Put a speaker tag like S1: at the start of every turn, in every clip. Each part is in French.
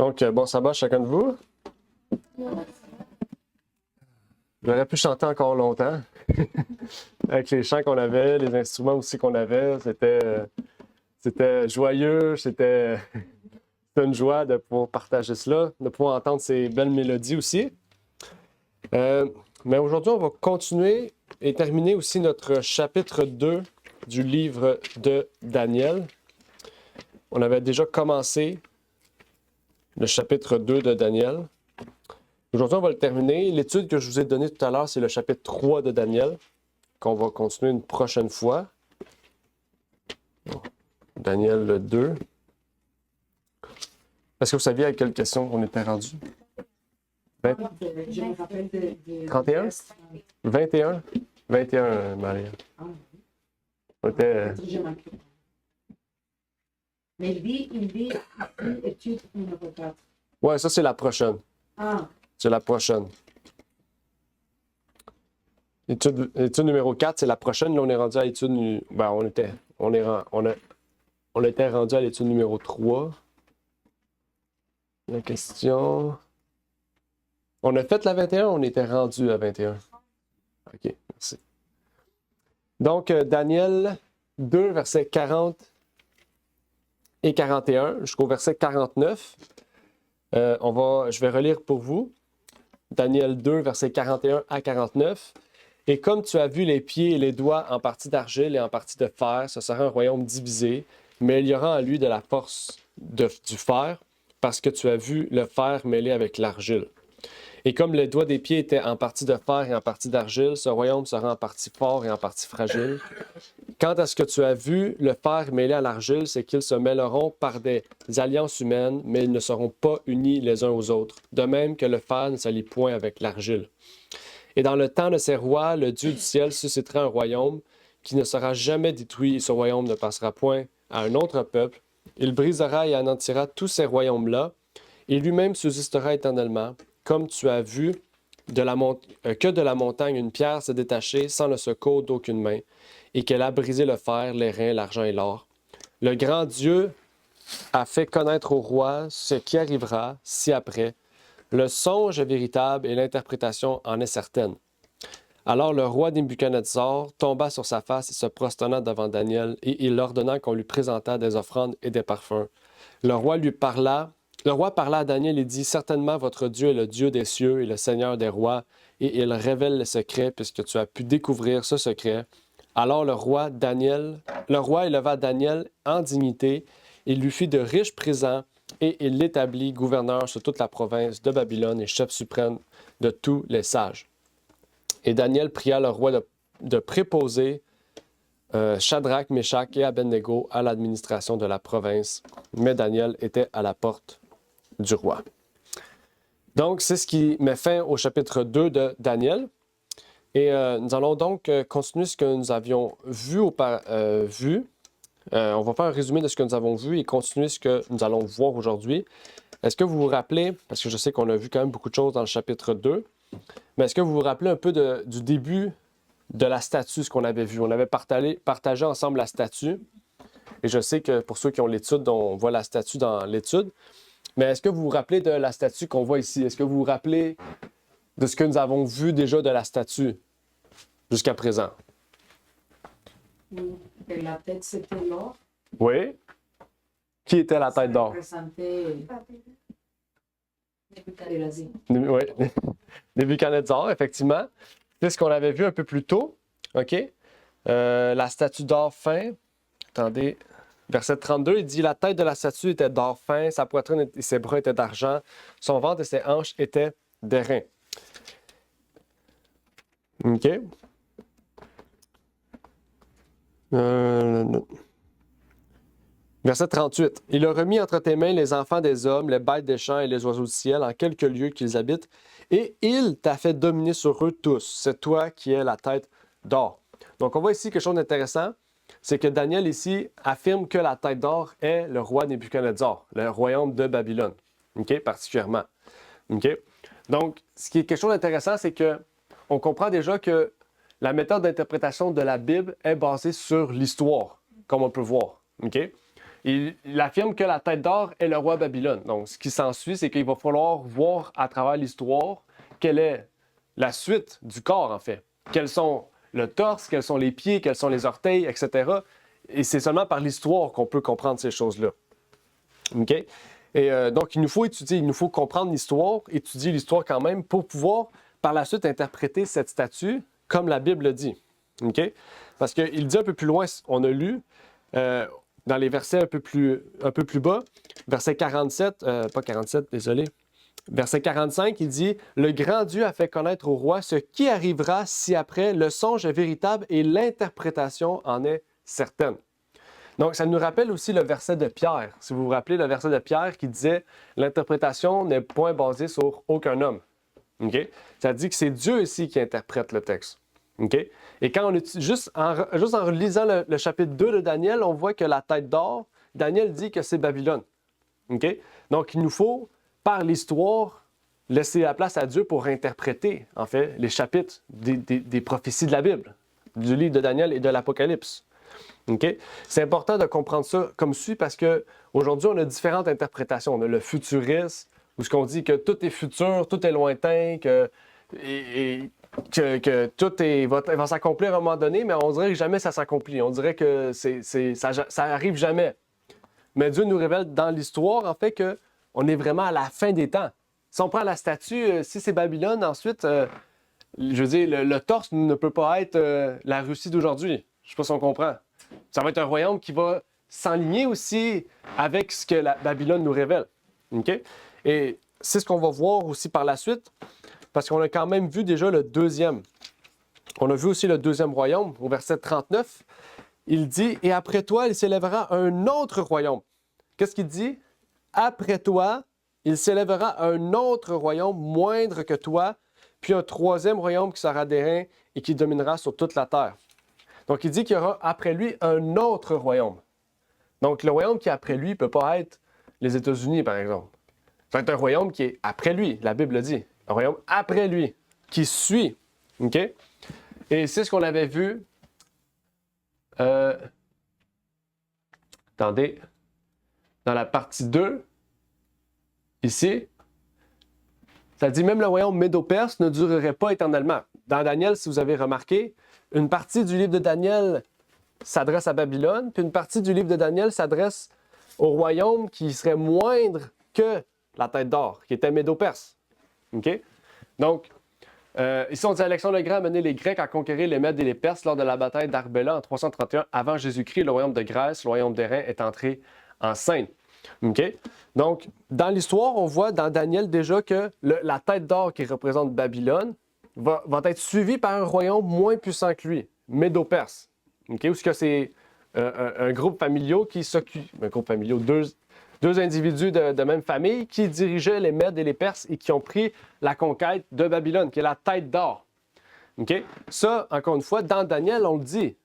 S1: Donc, bon sabbat chacun de vous. J'aurais pu chanter encore longtemps. Avec les chants qu'on avait, les instruments aussi qu'on avait, c'était joyeux, c'était une joie de pouvoir partager cela, de pouvoir entendre ces belles mélodies aussi. Mais aujourd'hui, on va continuer et terminer aussi notre chapitre 2 du livre de Daniel. On avait déjà commencé le chapitre 2 de Daniel. Aujourd'hui, on va le terminer. L'étude que je vous ai donnée tout à l'heure, c'est le chapitre 3 de Daniel, qu'on va continuer une prochaine fois. Daniel 2. Est-ce que vous saviez à quelle question on était rendu? 20? 31? 21? 21, Maria. On était...
S2: Mais il dit étude numéro 4.
S1: Ouais, ça, c'est la prochaine.
S2: Ah,
S1: C'est la prochaine. Étude numéro 4, c'est la prochaine. Là, on est rendu à l'étude... Ben, on était rendu à l'étude numéro 3. La question... On a fait la 21, on était rendu à 21. OK, merci. Donc, Daniel 2, versets 40 et 41 jusqu'au verset 49. Je vais relire pour vous. Daniel 2, versets 41 à 49. « Et comme tu as vu les pieds et les doigts en partie d'argile et en partie de fer, ce sera un royaume divisé, mais il y aura en lui de la force du fer, parce que tu as vu le fer mêlé avec l'argile. Et comme les doigts des pieds étaient en partie de fer et en partie d'argile, ce royaume sera en partie fort et en partie fragile. Quant à ce que tu as vu, le fer mêlé à l'argile, c'est qu'ils se mêleront par des alliances humaines, mais ils ne seront pas unis les uns aux autres, de même que le fer ne s'allie point avec l'argile. Et dans le temps de ces rois, le Dieu du ciel suscitera un royaume qui ne sera jamais détruit, et ce royaume ne passera point à un autre peuple. Il brisera et anéantira tous ces royaumes-là, et lui-même subsistera éternellement. Comme tu as vu que de la montagne une pierre s'est détachée sans le secours d'aucune main, et qu'elle a brisé le fer, les reins, l'argent et l'or. Le grand Dieu a fait connaître au roi ce qui arrivera ci-après. Le songe est véritable et l'interprétation en est certaine. Alors le roi Nebuchadnezzar tomba sur sa face et se prosterna devant Daniel, et il ordonna qu'on lui présentât des offrandes et des parfums. Le roi parla à Daniel et dit, « Certainement votre Dieu est le Dieu des cieux et le Seigneur des rois, et il révèle les secrets puisque tu as pu découvrir ce secret. » Alors le roi éleva Daniel en dignité, il lui fit de riches présents, et il l'établit gouverneur sur toute la province de Babylone et chef suprême de tous les sages. Et Daniel pria le roi de préposer Shadrach, Meshach et Abednego à l'administration de la province, mais Daniel était à la porte du roi. Donc, c'est ce qui met fin au chapitre 2 de Daniel. Et nous allons donc continuer ce que nous avions vu. On va faire un résumé de ce que nous avons vu et continuer ce que nous allons voir aujourd'hui. Est-ce que vous vous rappelez, parce que je sais qu'on a vu quand même beaucoup de choses dans le chapitre 2, mais est-ce que vous vous rappelez un peu du début de la statue, ce qu'on avait vu? On avait partagé ensemble la statue. Et je sais que pour ceux qui ont l'étude, on voit la statue dans l'étude. Mais est-ce que vous vous rappelez de la statue qu'on voit ici? Est-ce que vous vous rappelez de ce que nous avons vu déjà de la statue jusqu'à présent?
S2: et la tête, c'était l'or.
S1: Oui. Qui était la tête d'or?
S2: Représentait l'Asie.
S1: Oui. Nebuchadnezzar, effectivement. C'est ce qu'on avait vu un peu plus tôt. OK? La statue d'or fin. Attendez. Verset 32, il dit « La tête de la statue était d'or fin, sa poitrine et ses bras étaient d'argent, son ventre et ses hanches étaient d'airain. » OK? Verset 38. « Il a remis entre tes mains les enfants des hommes, les bêtes des champs et les oiseaux du ciel, en quelques lieux qu'ils habitent, et il t'a fait dominer sur eux tous. C'est toi qui es la tête d'or. » Donc, on voit ici quelque chose d'intéressant. C'est que Daniel ici affirme que la tête d'or est le roi Nebuchadnezzar, le royaume de Babylone, OK, particulièrement. OK? Donc, ce qui est quelque chose d'intéressant, c'est qu'on comprend déjà que la méthode d'interprétation de la Bible est basée sur l'histoire, comme on peut voir. OK? il affirme que la tête d'or est le roi Babylone. Donc, ce qui s'ensuit, c'est qu'il va falloir voir à travers l'histoire quelle est la suite du corps, en fait. Quels sont le torse, quels sont les pieds, quels sont les orteils, etc. Et c'est seulement par l'histoire qu'on peut comprendre ces choses-là. OK? Et donc, il nous faut étudier, il nous faut comprendre l'histoire, étudier l'histoire quand même, pour pouvoir, par la suite, interpréter cette statue comme la Bible le dit. OK? Parce qu'il dit un peu plus loin, on a lu, dans les versets un peu plus bas, verset 47, pas 47, désolé, verset 45, il dit « Le grand Dieu a fait connaître au roi ce qui arrivera si après le songe est véritable et l'interprétation en est certaine. » Donc, ça nous rappelle aussi le verset de Pierre. Si vous vous rappelez, le verset de Pierre qui disait « L'interprétation n'est point basée sur aucun homme. » Okay? Ça dit que c'est Dieu ici qui interprète le texte. Okay? Et quand on utilise, juste en lisant le chapitre 2 de Daniel, on voit que la tête d'or, Daniel dit que c'est Babylone. Okay? Donc, il nous faut, par l'histoire, laisser la place à Dieu pour interpréter, en fait, les chapitres des prophéties de la Bible, du livre de Daniel et de l'Apocalypse. Okay? C'est important de comprendre ça comme suit parce qu'aujourd'hui, on a différentes interprétations. On a le futurisme, où ce qu'on dit que tout est futur, tout est lointain, que tout va s'accomplir à un moment donné, mais on dirait que jamais ça s'accomplit. On dirait que ça arrive jamais. Mais Dieu nous révèle dans l'histoire, en fait, qu'on est vraiment à la fin des temps. Si on prend la statue, si c'est Babylone, ensuite, je veux dire, le torse ne peut pas être la Russie d'aujourd'hui. Je ne sais pas si on comprend. Ça va être un royaume qui va s'enligner aussi avec ce que la Babylone nous révèle. Okay? Et c'est ce qu'on va voir aussi par la suite, parce qu'on a quand même vu déjà le deuxième. On a vu aussi le deuxième royaume, au verset 39. Il dit « Et après toi, il s'élèvera un autre royaume. » Qu'est-ce qu'il dit? « Après toi, il s'élèvera un autre royaume moindre que toi, puis un troisième royaume qui sera d'airain et qui dominera sur toute la terre. » Donc, il dit qu'il y aura après lui un autre royaume. Donc, le royaume qui est après lui ne peut pas être les États-Unis, par exemple. Ça va être un royaume qui est après lui, la Bible le dit. Un royaume après lui, qui suit. OK? Et c'est ce qu'on avait vu. Attendez. Dans la partie 2, ici, ça dit même le royaume médo-perse ne durerait pas éternellement. Dans Daniel, si vous avez remarqué, une partie du livre de Daniel s'adresse à Babylone, puis une partie du livre de Daniel s'adresse au royaume qui serait moindre que la tête d'or, qui était médo-perse. OK? Donc, ici, on dit Alexandre le Grand a mené les Grecs à conquérir les Mèdes et les Perses lors de la bataille d'Arbela en 331 avant Jésus-Christ. Le royaume de Grèce, le royaume d'Airain est entré en scène. OK? Donc, dans l'histoire, on voit dans Daniel déjà que la tête d'or qui représente Babylone va être suivie par un royaume moins puissant que lui, Médo-Perse. OK? Où c'est un groupe familial qui s'occupe, deux individus de même famille qui dirigeaient les Mèdes et les Perses et qui ont pris la conquête de Babylone, qui est la tête d'or. OK? Ça, encore une fois, dans Daniel, on le dit.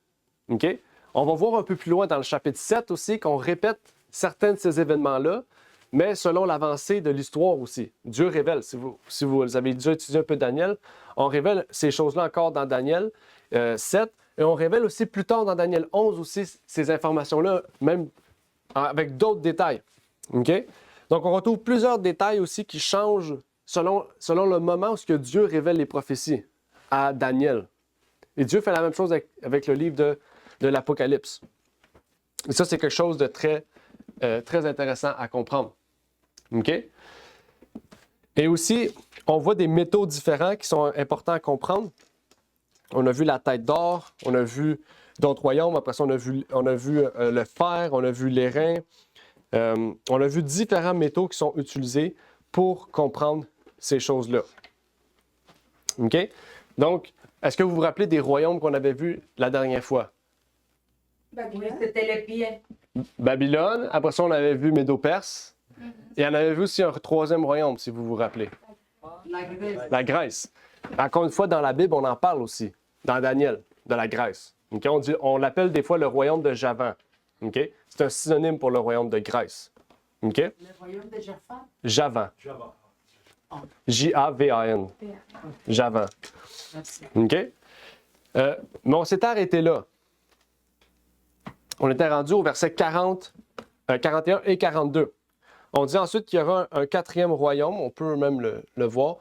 S1: OK? On va voir un peu plus loin dans le chapitre 7 aussi qu'on répète certains de ces événements-là, mais selon l'avancée de l'histoire aussi. Dieu révèle, si vous avez déjà étudié un peu Daniel, on révèle ces choses-là encore dans Daniel 7, et on révèle aussi plus tard dans Daniel 11 aussi ces informations-là, même avec d'autres détails. OK? Donc, on retrouve plusieurs détails aussi qui changent selon le moment où Dieu révèle les prophéties à Daniel. Et Dieu fait la même chose avec le livre de l'Apocalypse. Et ça, c'est quelque chose de très intéressant à comprendre. OK? Et aussi, on voit des métaux différents qui sont importants à comprendre. On a vu la tête d'or, on a vu d'autres royaumes, après ça, on a vu le fer, on a vu l'airain. On a vu différents métaux qui sont utilisés pour comprendre ces choses-là. OK? Donc, est-ce que vous vous rappelez des royaumes qu'on avait vus la dernière fois?
S2: Oui, c'était les pieds.
S1: Babylone, après ça, on avait vu Médo-Perse. Et on avait vu aussi un troisième royaume, si vous vous rappelez.
S2: La Grèce.
S1: La Grèce. Encore une fois, dans la Bible, on en parle aussi, dans Daniel, de la Grèce. Okay? On l'appelle des fois le royaume de Javan. Okay? C'est un synonyme pour le royaume de Grèce. Okay?
S2: Le royaume de Jaffa.
S1: Javan. J-A-V-A-N. Javan. OK? Mais on s'était arrêté là. On était rendu au verset 40 41 et 42. On dit ensuite qu'il y aura un quatrième royaume, on peut même le voir,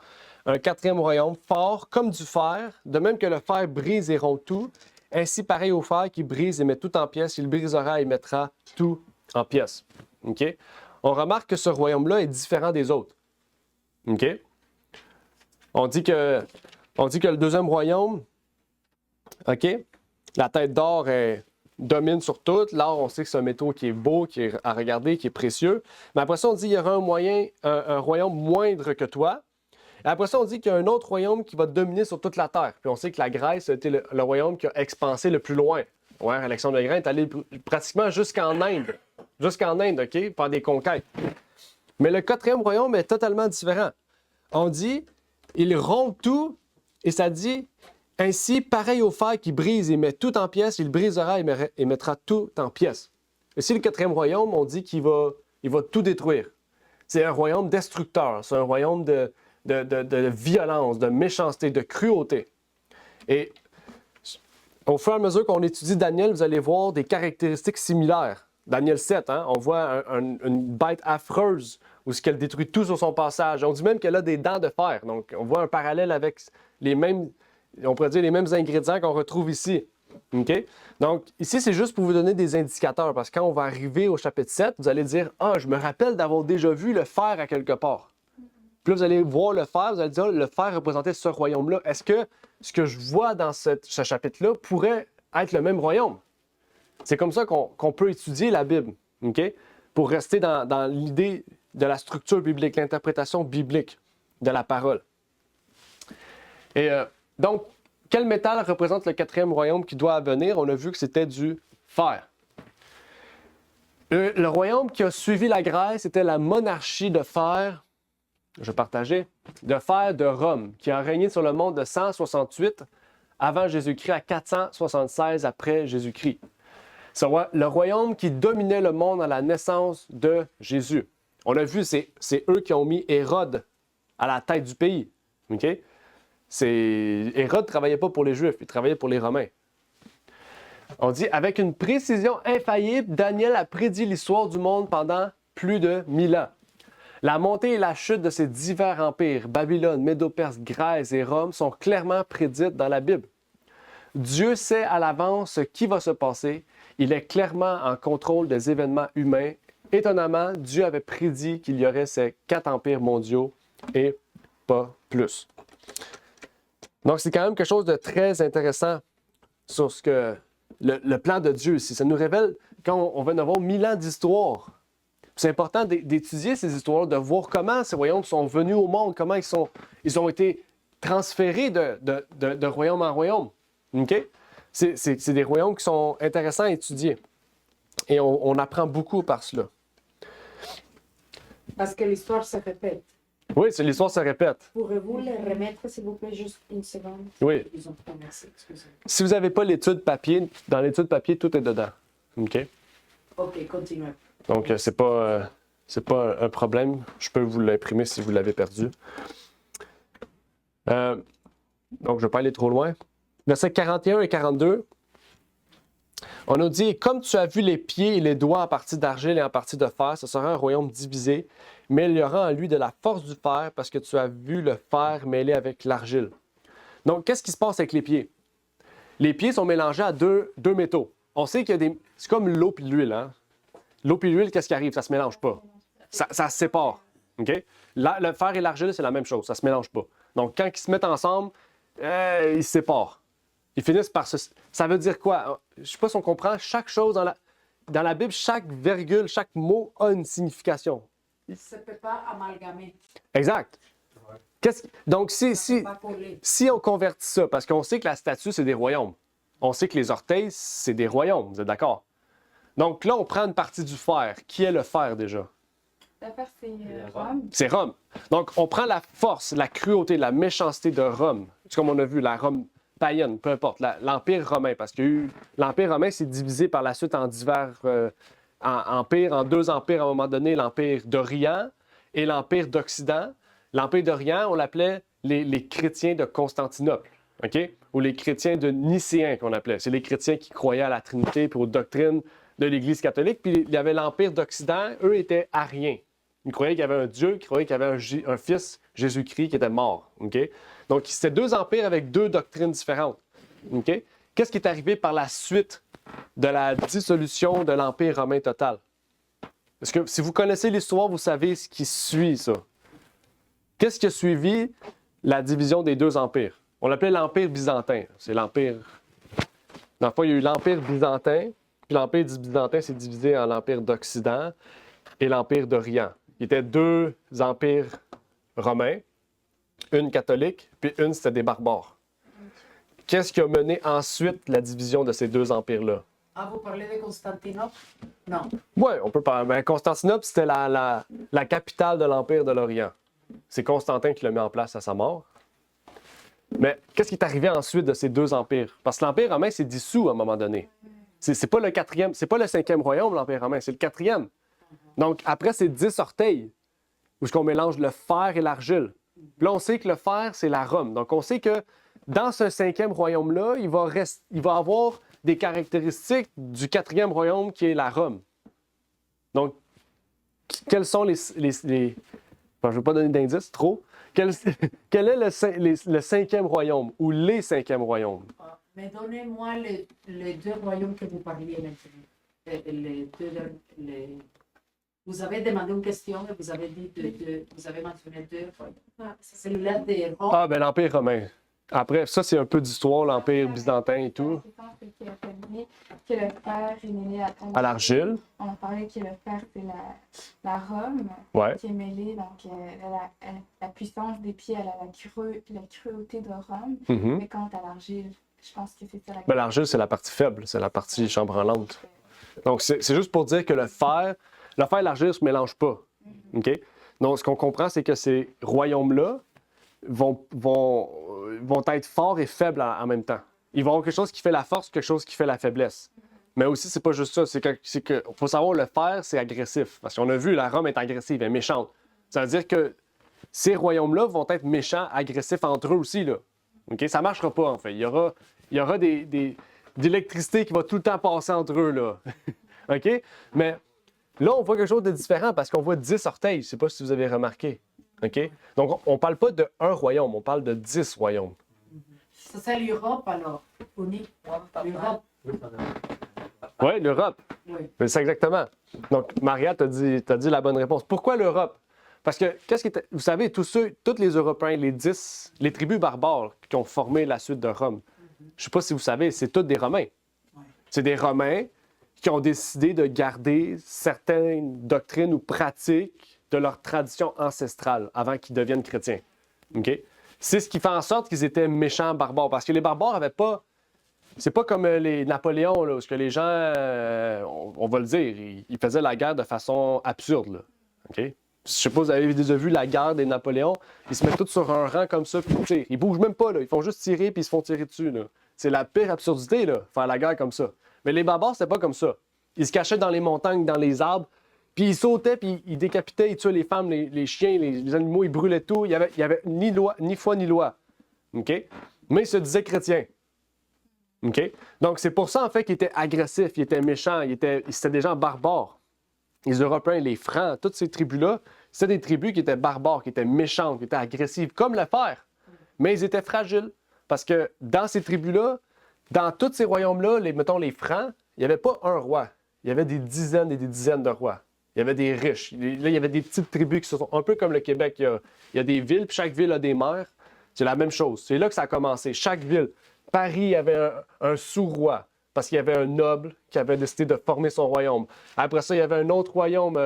S1: un quatrième royaume fort comme du fer, de même que le fer brise et rompt tout, ainsi pareil au fer qui brise et met tout en pièces, il brisera et mettra tout en pièces. OK? On remarque que ce royaume-là est différent des autres. OK? On dit que le deuxième royaume, OK, la tête d'or domine sur tout. L'or, on sait que c'est un métaux qui est beau, qui est à regarder, qui est précieux. Mais après ça, on dit qu'il y aura un royaume moindre que toi. Et après ça, on dit qu'il y a un autre royaume qui va dominer sur toute la terre. Puis on sait que la Grèce a été le royaume qui a expansé le plus loin. Ouais, Alexandre le Grand est allé pratiquement jusqu'en Inde. Jusqu'en Inde, OK, par des conquêtes. Mais le quatrième royaume est totalement différent. On dit, il rompt tout, et ça dit, ainsi, pareil au fer qui brise et met tout en pièces, il brisera et mettra tout en pièces. Ici, le quatrième royaume, on dit qu'il va tout détruire. C'est un royaume destructeur, c'est un royaume de violence, de méchanceté, de cruauté. Et au fur et à mesure qu'on étudie Daniel, vous allez voir des caractéristiques similaires. Daniel 7, hein, on voit une bête affreuse où ce qu'elle détruit tout sur son passage. On dit même qu'elle a des dents de fer. Donc, on voit un parallèle avec les mêmes, on pourrait dire les mêmes ingrédients qu'on retrouve ici. OK? Donc, ici, c'est juste pour vous donner des indicateurs, parce que quand on va arriver au chapitre 7, vous allez dire « Ah, je me rappelle d'avoir déjà vu le fer à quelque part. » Puis là, vous allez voir le fer, vous allez dire « Le fer représentait ce royaume-là. Est-ce que ce que je vois dans ce chapitre-là pourrait être le même royaume? » C'est comme ça qu'on peut étudier la Bible, OK? Pour rester dans l'idée de la structure biblique, l'interprétation biblique de la parole. Et donc, quel métal représente le quatrième royaume qui doit venir? On a vu que c'était du fer. Le royaume qui a suivi la Grèce était la monarchie de fer, je partageais, de fer de Rome, qui a régné sur le monde de 168 avant Jésus-Christ à 476 après Jésus-Christ. C'est le royaume qui dominait le monde à la naissance de Jésus. On l'a vu, c'est eux qui ont mis Hérode à la tête du pays. OK? Hérode ne travaillait pas pour les Juifs, il travaillait pour les Romains. On dit, avec une précision infaillible, Daniel a prédit l'histoire du monde pendant plus de 1000 ans. La montée et la chute de ces divers empires, Babylone, Médo-Perse, Grèce et Rome, sont clairement prédites dans la Bible. Dieu sait à l'avance ce qui va se passer. Il est clairement en contrôle des événements humains. Étonnamment, Dieu avait prédit qu'il y aurait ces 4 empires mondiaux et pas plus. Donc, c'est quand même quelque chose de très intéressant sur ce que le plan de Dieu ici. Ça nous révèle, quand on va en avoir 1000 ans d'histoire, c'est important d'étudier ces histoires, de voir comment ces royaumes sont venus au monde, comment ils ont été transférés de royaume en royaume. OK? C'est des royaumes qui sont intéressants à étudier. Et on apprend beaucoup par cela.
S2: Parce que l'histoire se répète.
S1: Oui, l'histoire se répète.
S2: Pourrez-vous les remettre, s'il vous plaît, juste une seconde?
S1: Oui.
S2: Ils ont pas merci, excusez-moi.
S1: Si vous n'avez pas l'étude papier, dans l'étude papier, tout est dedans. OK?
S2: OK, continuez.
S1: Donc, c'est pas un problème. Je peux vous l'imprimer si vous l'avez perdu. Donc, je ne vais pas aller trop loin. Versets 41 et 42. On nous dit, comme tu as vu les pieds et les doigts en partie d'argile et en partie de fer, ce sera un royaume divisé, mais il y aura en lui de la force du fer parce que tu as vu le fer mêlé avec l'argile. Donc, qu'est-ce qui se passe avec les pieds? Les pieds sont mélangés à deux métaux. On sait qu'il y a des... C'est comme l'eau et l'huile. Hein? L'eau et l'huile, qu'est-ce qui arrive? Ça ne se mélange pas. Ça se sépare. OK? Le fer et l'argile, c'est la même chose. Ça ne se mélange pas. Donc, quand ils se mettent ensemble, ils se séparent. Ils finissent par se... Ça veut dire quoi? Je ne sais pas si on comprend. Chaque chose dans la Bible, chaque virgule, chaque mot a une signification.
S2: Ça ne peut pas amalgamer.
S1: Exact. Donc, si on convertit ça, parce qu'on sait que la statue, c'est des royaumes. On sait que les orteils, c'est des royaumes. Vous êtes d'accord? Donc là, on prend une partie du fer. Qui est le fer déjà?
S2: Le fer, c'est Rome.
S1: C'est Rome. Donc, on prend la force, la cruauté, la méchanceté de Rome. C'est comme on a vu, la Rome païenne, peu importe, l'Empire romain, parce que l'Empire romain s'est divisé par la suite en divers empires, en 2 empires à un moment donné, l'Empire d'Orient et l'Empire d'Occident. L'Empire d'Orient, on l'appelait les chrétiens de Constantinople, OK? Ou les chrétiens de Nicéens qu'on appelait. C'est les chrétiens qui croyaient à la Trinité et aux doctrines de l'Église catholique, puis il y avait l'Empire d'Occident, eux étaient ariens. Ils croyaient qu'il y avait un Dieu, ils croyaient qu'il y avait un fils, Jésus-Christ, qui était mort. Okay? Donc, c'était deux empires avec deux doctrines différentes. Okay? Qu'est-ce qui est arrivé par la suite de la dissolution de l'Empire romain total? Parce que si vous connaissez l'histoire, vous savez ce qui suit ça. Qu'est-ce qui a suivi la division des deux empires? On l'appelait l'Empire byzantin. C'est l'Empire... Dans le fond, il y a eu l'Empire byzantin, puis l'Empire byzantin s'est divisé en l'Empire d'Occident et l'Empire d'Orient. Il y était deux empires romains, une catholique, puis une, c'était des barbares. Qu'est-ce qui a mené ensuite la division de ces deux empires-là?
S2: Ah, vous parlez de Constantinople? Non.
S1: Oui, on peut parler. Ben, Constantinople, c'était la capitale de l'Empire de l'Orient. C'est Constantin qui l'a mis en place à sa mort. Mais qu'est-ce qui est arrivé ensuite de ces deux empires? Parce que l'Empire romain s'est dissous à un moment donné. C'est pas le quatrième, c'est pas le cinquième royaume, l'Empire romain, c'est le quatrième. Donc, après, c'est 10 orteils, où on mélange le fer et l'argile. Puis là, on sait que le fer, c'est la Rome. Donc, on sait que dans ce cinquième royaume-là, il va avoir des caractéristiques du quatrième royaume qui est la Rome. Donc, quels sont les Enfin, je ne veux pas donner d'indices, trop. Quel est le cinquième royaume ou les cinquièmes royaumes?
S2: Mais donnez-moi les deux royaumes que vous parliez maintenant. Vous avez demandé une question et vous avez dit vous avez mentionné deux royaumes. Celui-là de Rome.
S1: Ah, ben l'Empire romain. Après, ça, c'est un peu d'histoire, l'Empire byzantin et tout.
S3: Que le fer est mêlé
S1: À l'argile.
S3: On a parlé que le fer, c'est la Rome
S1: Ouais.
S3: qui est mêlée. Donc, la puissance des pieds, elle a la cruauté de Rome.
S1: Mhm.
S3: Mais quant à l'argile, je pense que c'est ça la
S1: Ben, l'argile, c'est la partie faible, c'est la partie chambranlante. Donc, c'est juste pour dire que le fer et l'argile ne se mélangent pas. OK? Donc, ce qu'on comprend, c'est que ces royaumes-là vont être forts et faibles en même temps. Ils vont avoir quelque chose qui fait la force, quelque chose qui fait la faiblesse. Mais aussi, c'est pas juste ça. C'est que faut savoir, le fer, c'est agressif. Parce qu'on a vu, la Rome est agressive, elle est méchante. Ça veut dire que ces royaumes-là vont être méchants, agressifs entre eux aussi, là. OK? Ça marchera pas, en fait. Il y aura de l'électricité qui va tout le temps passer entre eux, là. OK? Mais là, on voit quelque chose de différent parce qu'on voit 10 orteils. Je sais pas si vous avez remarqué. OK? Donc, on parle pas de un royaume, on parle de 10 royaumes.
S2: Ça, c'est l'Europe, alors. Unique. L'Europe.
S1: Oui, l'Europe.
S2: Oui.
S1: C'est exactement. Donc, Maria, t'as dit la bonne réponse. Pourquoi l'Europe? Parce que, vous savez, tous les Européens, les tribus barbares qui ont formé la suite de Rome, je ne sais pas si vous savez, c'est tous des Romains.
S2: Oui.
S1: C'est des Romains qui ont décidé de garder certaines doctrines ou pratiques de leur tradition ancestrale avant qu'ils deviennent chrétiens. OK? C'est ce qui fait en sorte qu'ils étaient méchants barbares. Parce que les barbares n'avaient pas... C'est pas comme les Napoléon, là, où que les gens, on va le dire, ils faisaient la guerre de façon absurde. Là. OK? Je sais pas si vous avez déjà vu la guerre des Napoléons. Ils se mettent tous sur un rang comme ça, puis ils tirent. Ils bougent même pas, là. Ils font juste tirer, puis ils se font tirer dessus. Là. C'est la pire absurdité, là, faire la guerre comme ça. Mais les barbares, c'était pas comme ça. Ils se cachaient dans les montagnes, dans les arbres, puis ils sautaient, puis ils décapitaient, ils tuaient les femmes, les chiens, les animaux, ils brûlaient tout. Il y avait ni loi, ni foi, ni loi. OK? Mais ils se disaient chrétiens. OK? Donc, c'est pour ça, en fait, qu'ils étaient agressifs, ils étaient méchants, c'était des gens barbares. Les Européens, les Francs, toutes ces tribus-là, c'était des tribus qui étaient barbares, qui étaient méchantes, qui étaient agressives, comme le fer. Mais ils étaient fragiles. Parce que dans ces tribus-là, dans tous ces royaumes-là, mettons les Francs, il n'y avait pas un roi. Il y avait des dizaines et des dizaines de rois. Il y avait des riches. Là, il y avait des petites tribus qui se sont... Un peu comme le Québec, il y a des villes, puis chaque ville a des maires. C'est la même chose. C'est là que ça a commencé. Chaque ville. Paris avait un sous-roi, parce qu'il y avait un noble qui avait décidé de former son royaume. Après ça, il y avait un autre royaume,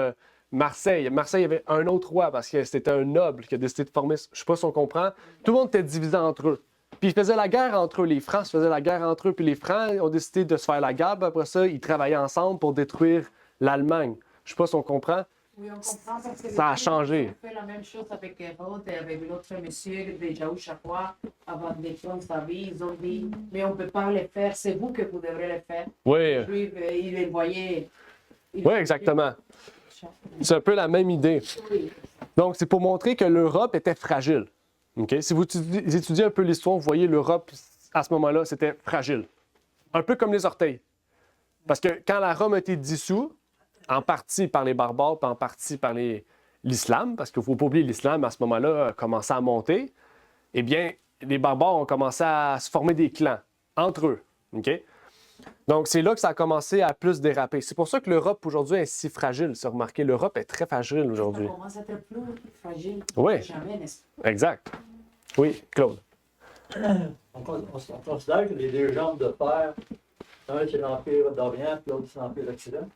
S1: Marseille. Marseille, il y avait un autre roi, parce que c'était un noble qui a décidé de former... Je ne sais pas si on comprend. Tout le monde était divisé entre eux. Puis ils faisaient la guerre entre eux. Les Francs se faisaient la guerre entre eux. Puis les Francs ont décidé de se faire la guerre. Puis après ça, ils travaillaient ensemble pour détruire l'Allemagne. Je ne sais pas si on comprend.
S2: Oui, on comprend parce que
S1: Ça a changé.
S2: On fait la même chose avec Hérode et avec l'autre monsieur de Jaouchakoua avant de prendre sa vie. Ils ont dit, mais on ne peut pas le faire, c'est vous que vous devrez le faire.
S1: Oui,
S2: Les Juifs, ils les voyaient.
S1: oui, exactement. C'est un peu la même idée.
S2: Oui.
S1: Donc, c'est pour montrer que l'Europe était fragile. OK? Si vous étudiez un peu l'histoire, vous voyez l'Europe, à ce moment-là, c'était fragile. Un peu comme les orteils. Parce que quand la Rome a été dissoute, en partie par les barbares, puis en partie par l'islam, parce qu'il ne faut pas oublier l'islam à ce moment-là a commencé à monter, eh bien, les barbares ont commencé à se former des clans entre eux. OK? Donc, c'est là que ça a commencé à plus déraper. C'est pour ça que l'Europe aujourd'hui est si fragile. C'est remarqué, l'Europe est très fragile aujourd'hui.
S2: Ça commence à être plus fragile
S1: Oui.
S2: que jamais, n'est-ce pas?
S1: Exact. Oui, Claude.
S4: On considère que les deux jambes de fer, un c'est l'Empire d'Orient, puis l'autre c'est l'Empire d'Occident.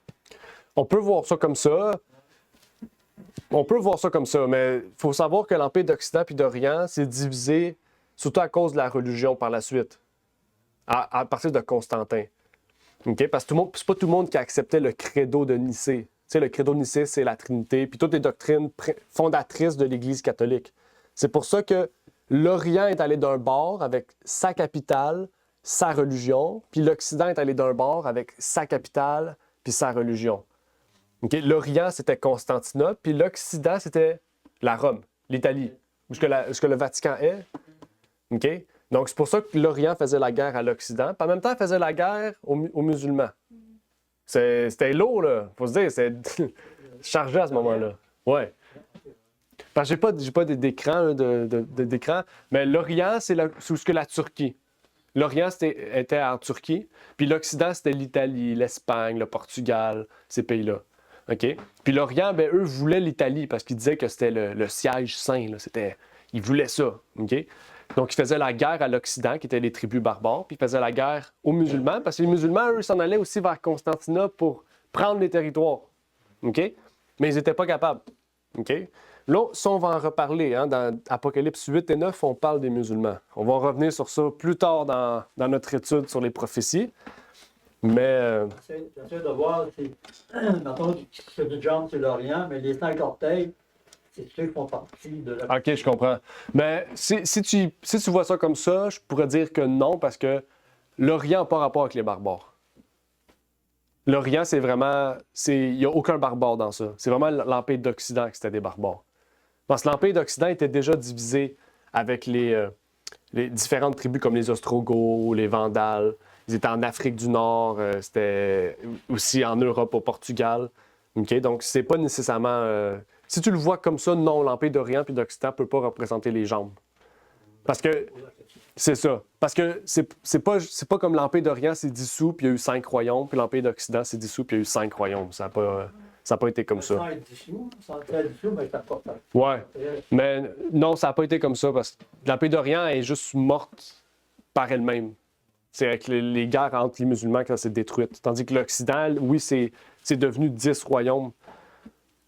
S1: On peut voir ça comme ça. On peut voir ça comme ça, mais il faut savoir que l'Empire d'Occident puis d'Orient s'est divisé surtout à cause de la religion par la suite, à partir de Constantin. OK? Parce que c'est pas tout le monde qui acceptait le credo de Nicée. Tu sais, le credo de Nicée, c'est la Trinité, puis toutes les doctrines fondatrices de l'Église catholique. C'est pour ça que l'Orient est allé d'un bord avec sa capitale, sa religion, puis l'Occident est allé d'un bord avec sa capitale, puis sa religion. Okay? L'Orient, c'était Constantinople, puis l'Occident, c'était la Rome, l'Italie, où ce que le Vatican est. Okay? Donc, c'est pour ça que l'Orient faisait la guerre à l'Occident, puis en même temps, il faisait la guerre aux musulmans. C'était lourd, là. Faut se dire, c'était chargé à ce moment-là. Ouais. Parce que j'ai pas d'écran, d'écran, mais l'Orient, c'est ce que la Turquie. L'Orient était en Turquie, puis l'Occident, c'était l'Italie, l'Espagne, le Portugal, ces pays-là. OK? Puis l'Orient, ben, eux voulaient l'Italie parce qu'ils disaient que c'était le siège saint. Là. Ils voulaient ça. OK? Donc, ils faisaient la guerre à l'Occident, qui étaient les tribus barbares, puis ils faisaient la guerre aux musulmans, parce que les musulmans, eux, s'en allaient aussi vers Constantinople pour prendre les territoires. OK? Mais ils n'étaient pas capables. OK? Là, ça, on va en reparler. Hein? Dans Apocalypse 8 et 9, on parle des musulmans. On va revenir sur ça plus tard dans notre étude sur les prophéties. Mais...
S4: J'essaie de voir si, mettons, que du jambes, c'est l'Orient, mais les 5 orteils, c'est ceux qui font partie de la...
S1: OK, je comprends. Mais si tu vois ça comme ça, je pourrais dire que non, parce que l'Orient n'a pas rapport avec les barbares. L'Orient, c'est vraiment... Il n'y a aucun barbare dans ça. C'est vraiment l'Empire d'Occident qui c'était des barbares. Parce que l'Empire d'Occident était déjà divisé avec les différentes tribus comme les Ostrogoths, les Vandales. Ils étaient en Afrique du Nord, c'était aussi en Europe, au Portugal. Okay? Donc, c'est pas nécessairement... si tu le vois comme ça, non, l'Empire d'Orient et d'Occident ne peut pas représenter les jambes. Parce que... C'est ça. Parce que c'est pas comme l'Empire d'Orient s'est dissous, puis il y a eu 5 royaumes, puis l'Empire d'Occident s'est dissous, puis il y a eu 5 royaumes. Ça n'a pas été comme ça.
S4: Sans être dissous, mais c'est important.
S1: Ouais. Mais non, ça n'a pas été comme ça, parce que l'Empire d'Orient est juste morte par elle-même. C'est avec les guerres entre les musulmans que ça s'est détruit. Tandis que l'Occident, oui, c'est devenu 10 royaumes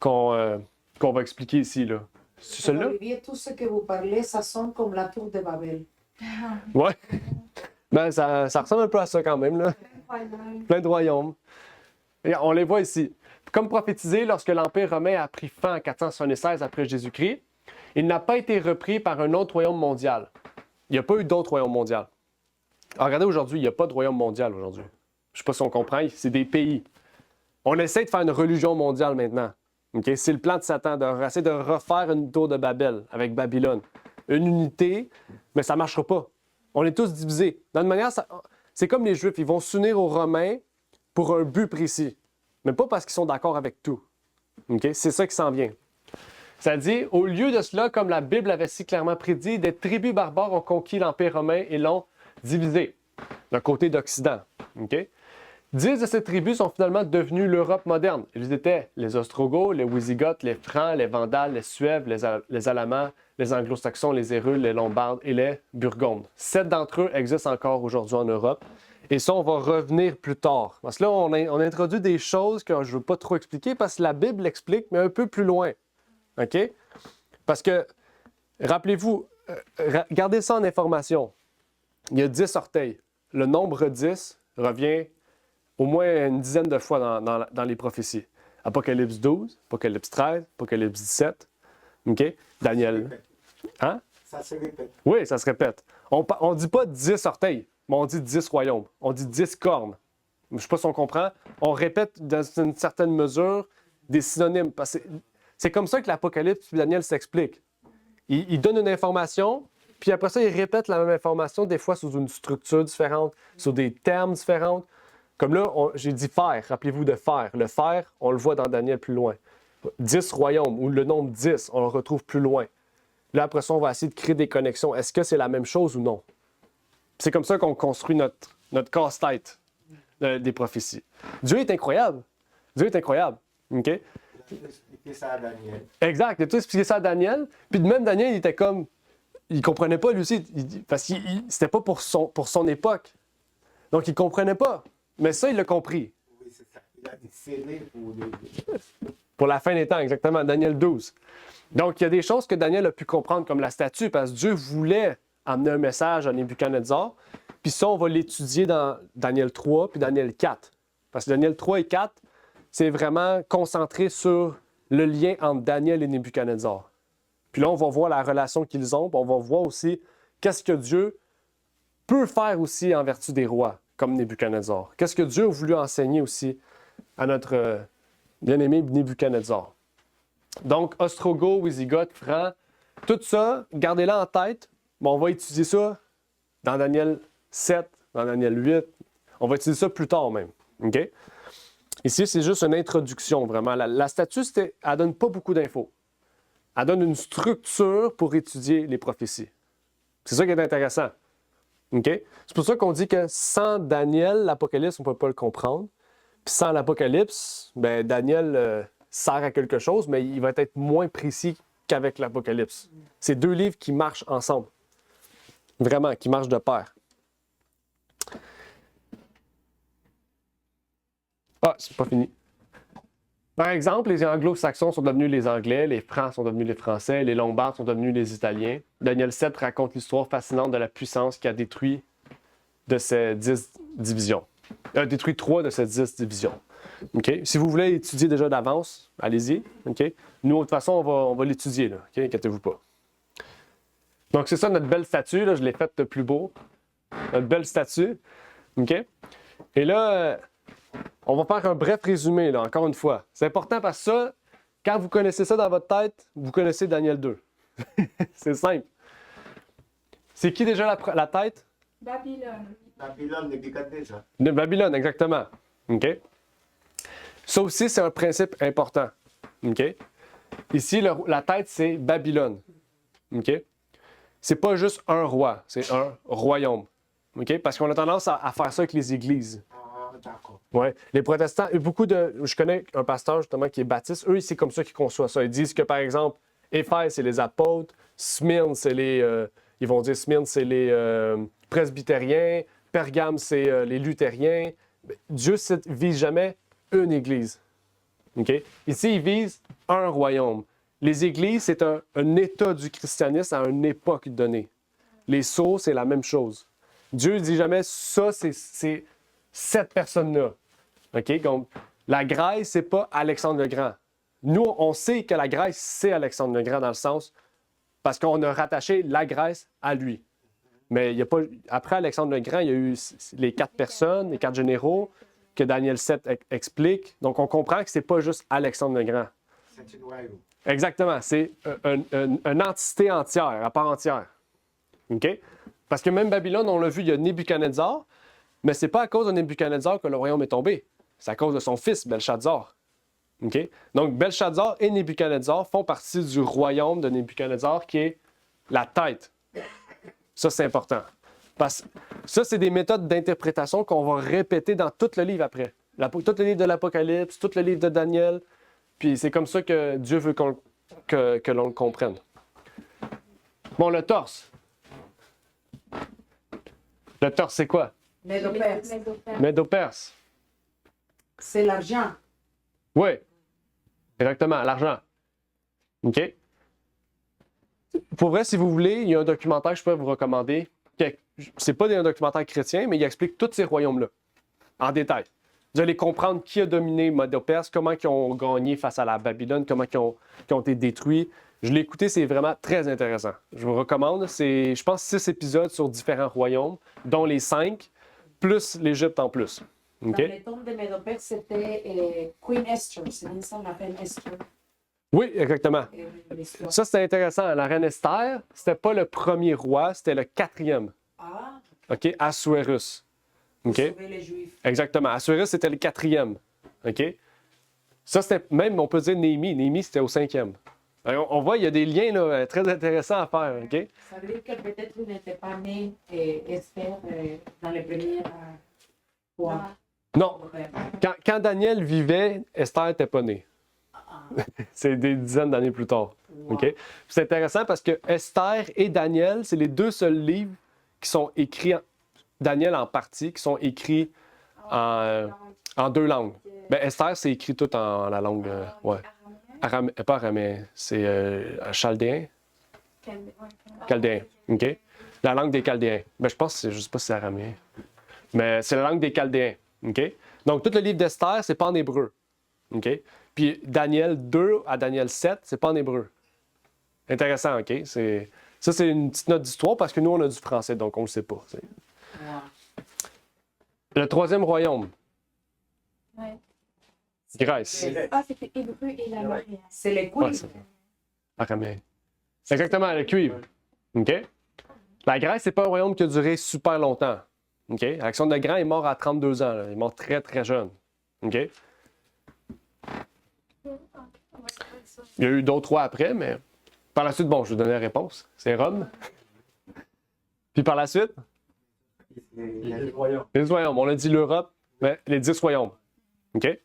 S1: qu'on va expliquer ici, là. C'est celui-là?
S2: Olivier, tout ce que vous parlez, ça sonne comme la tour de Babel.
S1: Ouais. Ben, ça ressemble un peu à ça quand même, là. Plein de royaumes. Et on les voit ici. Comme prophétisé, lorsque l'Empire romain a pris fin en 476 après Jésus-Christ, il n'a pas été repris par un autre royaume mondial. Il n'y a pas eu d'autre royaume mondial. Alors, regardez aujourd'hui, il n'y a pas de royaume mondial aujourd'hui. Je ne sais pas si on comprend, c'est des pays. On essaie de faire une religion mondiale maintenant. Okay? C'est le plan de Satan, d'essayer de refaire une tour de Babel avec Babylone. Une unité, mais ça ne marchera pas. On est tous divisés. D'une manière, c'est comme les Juifs, ils vont s'unir aux Romains pour un but précis, mais pas parce qu'ils sont d'accord avec tout. Okay? C'est ça qui s'en vient. Ça dit, au lieu de cela, comme la Bible avait si clairement prédit, des tribus barbares ont conquis l'Empire romain et l'ont divisé, d'un côté d'Occident. Okay? 10 de ces tribus sont finalement devenues l'Europe moderne. Ils étaient les Ostrogoths, les Wisigoths, les Francs, les Vandales, les Suèves, les Alamans, les Anglo-Saxons, les Hérules, les Lombards et les Burgondes. 7 d'entre eux existent encore aujourd'hui en Europe. Et ça, on va revenir plus tard. Parce que là, on a introduit des choses que je ne veux pas trop expliquer parce que la Bible l'explique, mais un peu plus loin. OK? Parce que, rappelez-vous, gardez ça en information. Il y a 10 orteils. Le nombre 10 revient au moins une dizaine de fois dans les prophéties. Apocalypse 12, Apocalypse 13, Apocalypse 17. OK? Daniel. Hein?
S4: Ça se répète.
S1: Oui, ça se répète. On ne dit pas 10 orteils, mais on dit 10 royaumes. On dit 10 cornes. Je ne sais pas si on comprend. On répète dans une certaine mesure des synonymes. Parce que c'est comme ça que l'Apocalypse et Daniel s'expliquent. Il donne une information, puis après ça, il répète la même information, des fois sous une structure différente, sous des termes différents. Comme là, j'ai dit fer, rappelez-vous de fer. Le fer, on le voit dans Daniel plus loin. 10 royaumes, ou le nombre 10, on le retrouve plus loin. Là, après ça, on va essayer de créer des connexions. Est-ce que c'est la même chose ou non? C'est comme ça qu'on construit notre casse-tête des prophéties. Dieu est incroyable. Dieu est incroyable. OK?
S5: Il a expliqué ça à Daniel.
S1: Exact. Il a tout expliqué ça à Daniel. Puis même Daniel, il était comme... Il comprenait pas lui aussi. Parce que c'était pas pour son époque. Donc, il comprenait pas. Mais ça, il l'a compris.
S5: Oui, c'est ça. Il a dit scellé pour
S1: Pour la fin des temps, exactement. Daniel 12. Donc, il y a des choses que Daniel a pu comprendre comme la statue parce que Dieu voulait amener un message à Nebuchadnezzar. Puis ça, on va l'étudier dans Daniel 3 puis Daniel 4. Parce que Daniel 3 et 4, c'est vraiment concentré sur le lien entre Daniel et Nebuchadnezzar. Puis là, on va voir la relation qu'ils ont, puis on va voir aussi qu'est-ce que Dieu peut faire aussi en vertu des rois, comme Nebuchadnezzar. Qu'est-ce que Dieu a voulu enseigner aussi à notre bien-aimé Nebuchadnezzar. Donc, Ostrogoth, Wisigoth, Franc, tout ça, gardez-le en tête. Bon, on va étudier ça dans Daniel 7, dans Daniel 8. On va étudier ça plus tard même. OK? Ici, c'est juste une introduction, vraiment. La statue, elle ne donne pas beaucoup d'infos. Elle donne une structure pour étudier les prophéties. C'est ça qui est intéressant. OK? C'est pour ça qu'on dit que sans Daniel, l'Apocalypse, on ne peut pas le comprendre. Puis sans l'Apocalypse, ben Daniel sert à quelque chose, mais il va être moins précis qu'avec l'Apocalypse. C'est deux livres qui marchent ensemble. Vraiment, qui marchent de pair. Ah, c'est pas fini. Par exemple, les Anglo-Saxons sont devenus les Anglais, les Francs sont devenus les Français, les Lombards sont devenus les Italiens. Daniel 7 raconte l'histoire fascinante de la puissance qui a détruit de ces 10 divisions. Détruit 3 de ces 10 divisions. Okay? Si vous voulez étudier déjà d'avance, allez-y. Okay? Nous, de toute façon, on va l'étudier. Okay? Inquiétez-vous pas. Donc, c'est ça notre belle statue. Là, je l'ai faite de plus beau. Notre belle statue. Okay? Et là, on va faire un bref résumé, là, encore une fois. C'est important parce que ça, quand vous connaissez ça dans votre tête, vous connaissez Daniel 2. C'est simple. C'est qui déjà la tête?
S3: Babylone.
S5: Babylone, Nebuchadnezzar.
S1: De Babylone, exactement. OK? Ça aussi, c'est un principe important. OK? Ici, la tête, c'est Babylone. OK? C'est pas juste un roi, c'est un royaume. OK? Parce qu'on a tendance à faire ça avec les églises.
S5: Ah, d'accord.
S1: Ouais. Les protestants, je connais un pasteur justement qui est baptiste, eux, c'est comme ça qu'ils conçoivent ça. Ils disent que, par exemple, Éphèse, c'est les apôtres, Smyrne, c'est ils vont dire Smyrne, c'est les presbytériens, Pergame, c'est les luthériens. Dieu ne vise jamais une église. Okay? Ici, il vise un royaume. Les églises, c'est un état du christianisme à une époque donnée. Les sceaux, c'est la même chose. Dieu ne dit jamais ça, c'est cette personne-là. Okay? Donc, la Grèce, c'est pas Alexandre le Grand. Nous, on sait que la Grèce, c'est Alexandre le Grand dans le sens parce qu'on a rattaché la Grèce à lui. Mais il y a pas, après Alexandre le Grand, il y a eu les 4 personnes, les 4 généraux que Daniel 7 explique. Donc, on comprend que c'est pas juste Alexandre le Grand.
S5: C'est une royaume.
S1: Exactement. C'est une entité entière, à part entière. OK? Parce que même Babylone, on l'a vu, il y a Nebuchadnezzar, mais c'est pas à cause de Nebuchadnezzar que le royaume est tombé. C'est à cause de son fils, Belshazzar. OK? Donc, Belshazzar et Nebuchadnezzar font partie du royaume de Nebuchadnezzar qui est la tête. Ça, c'est important. Parce que ça, c'est des méthodes d'interprétation qu'on va répéter dans tout le livre après. Tout le livre de l'Apocalypse, tout le livre de Daniel. Puis c'est comme ça que Dieu veut que l'on le comprenne. Bon, le torse. Le torse, c'est quoi?
S2: Médo-Perse.
S1: Médo-Perse.
S2: C'est l'argent.
S1: Oui, exactement, l'argent. OK? Pour vrai, si vous voulez, il y a un documentaire que je pourrais vous recommander. C'est pas un documentaire chrétien, mais il explique tous ces royaumes-là, en détail. Vous allez comprendre qui a dominé Médo-Perse, comment ils ont gagné face à la Babylone, comment ils ont été détruits. Je l'ai écouté, c'est vraiment très intéressant. Je vous recommande. C'est, je pense, 6 épisodes sur différents royaumes, dont les 5, plus l'Égypte en plus. OK?
S2: Dans les tombes de Médo-Perse, c'était Queen Esther. C'est ça, la reine Esther.
S1: Oui, exactement.
S2: L'histoire.
S1: Ça, c'était intéressant. La reine Esther, c'était pas le premier roi, c'était le 4e.
S2: Ah,
S1: OK? Assuérus. OK?
S2: sauver les Juifs.
S1: Exactement. Assuérus, c'était le 4e. OK? Ça, c'était même, on peut dire Néhémie. Néhémie, c'était au 5e. Alors, on voit, il y a des liens là, très intéressants à faire. OK?
S2: Ça veut dire que peut-être il n'était pas né Esther dans les premières fois.
S1: Non. Quand Daniel vivait, Esther n'était pas née. C'est des dizaines d'années plus tard.
S2: Wow.
S1: OK? C'est intéressant parce que Esther et Daniel, c'est les deux seuls livres qui sont écrits, Daniel en partie, qui sont écrits en deux langues. Ben, Esther, c'est écrit tout en la langue. Ouais. Pas araméen, c'est chaldéen. Chaldéen. OK? La langue des Chaldéens. Ben, je pense que je sais pas si c'est araméen. Mais c'est la langue des Chaldéens. OK? Donc, tout le livre d'Esther, c'est pas en hébreu. OK? Puis Daniel 2 à Daniel 7, c'est pas en hébreu. Intéressant, OK? Ça, c'est une petite note d'histoire parce que nous, on a du français, donc on le sait pas.
S2: Wow.
S1: Le troisième royaume,
S3: Ouais.
S1: Grèce.
S3: Ah, c'était hébreu et la mariage.
S2: C'est les
S1: Ouais,
S2: cuivres.
S1: c'est araméen. Exactement, le cuivre. OK? La Grèce, c'est pas un royaume qui a duré super longtemps. OK? Alexandre le Grand est mort à 32 ans. Là. Il est mort très, très jeune. OK? Il y a eu d'autres rois après, mais par la suite, bon, je vais vous donner la réponse. C'est Rome. Puis par la suite,
S4: Les 10 royaumes.
S1: les royaumes. On a dit l'Europe, mais les 10 royaumes. OK?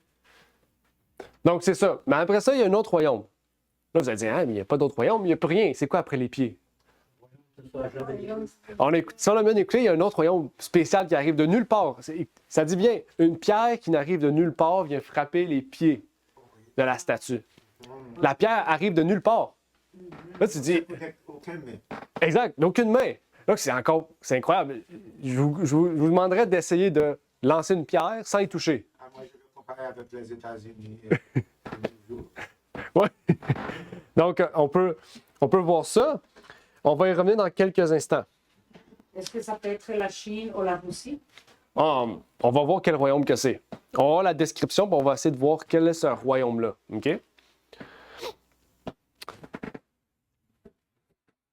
S1: Donc, c'est ça. Mais après ça, il y a un autre royaume. Là, vous allez dire, ah, mais il n'y a pas d'autre royaume, il n'y a plus rien. C'est quoi après les pieds? On écoute, si on l'a bien écouté, il y a un autre royaume spécial qui arrive de nulle part. Ça dit bien, une pierre qui n'arrive de nulle part vient frapper les pieds de la statue. La pierre arrive de nulle part. Là, tu dis,
S5: Aucun mais.
S1: exact, d'aucune main. Là, c'est incroyable. Je vous demanderais d'essayer de lancer une pierre sans y toucher.
S5: Ah, moi, je le comparer avec les États-Unis.
S1: Ouais. Donc, on peut voir ça. On va y revenir dans quelques instants.
S2: Est-ce que ça peut être la Chine ou la Russie?
S1: On va voir quel royaume que c'est. On va voir la description, puis on va essayer de voir quel est ce royaume-là. OK?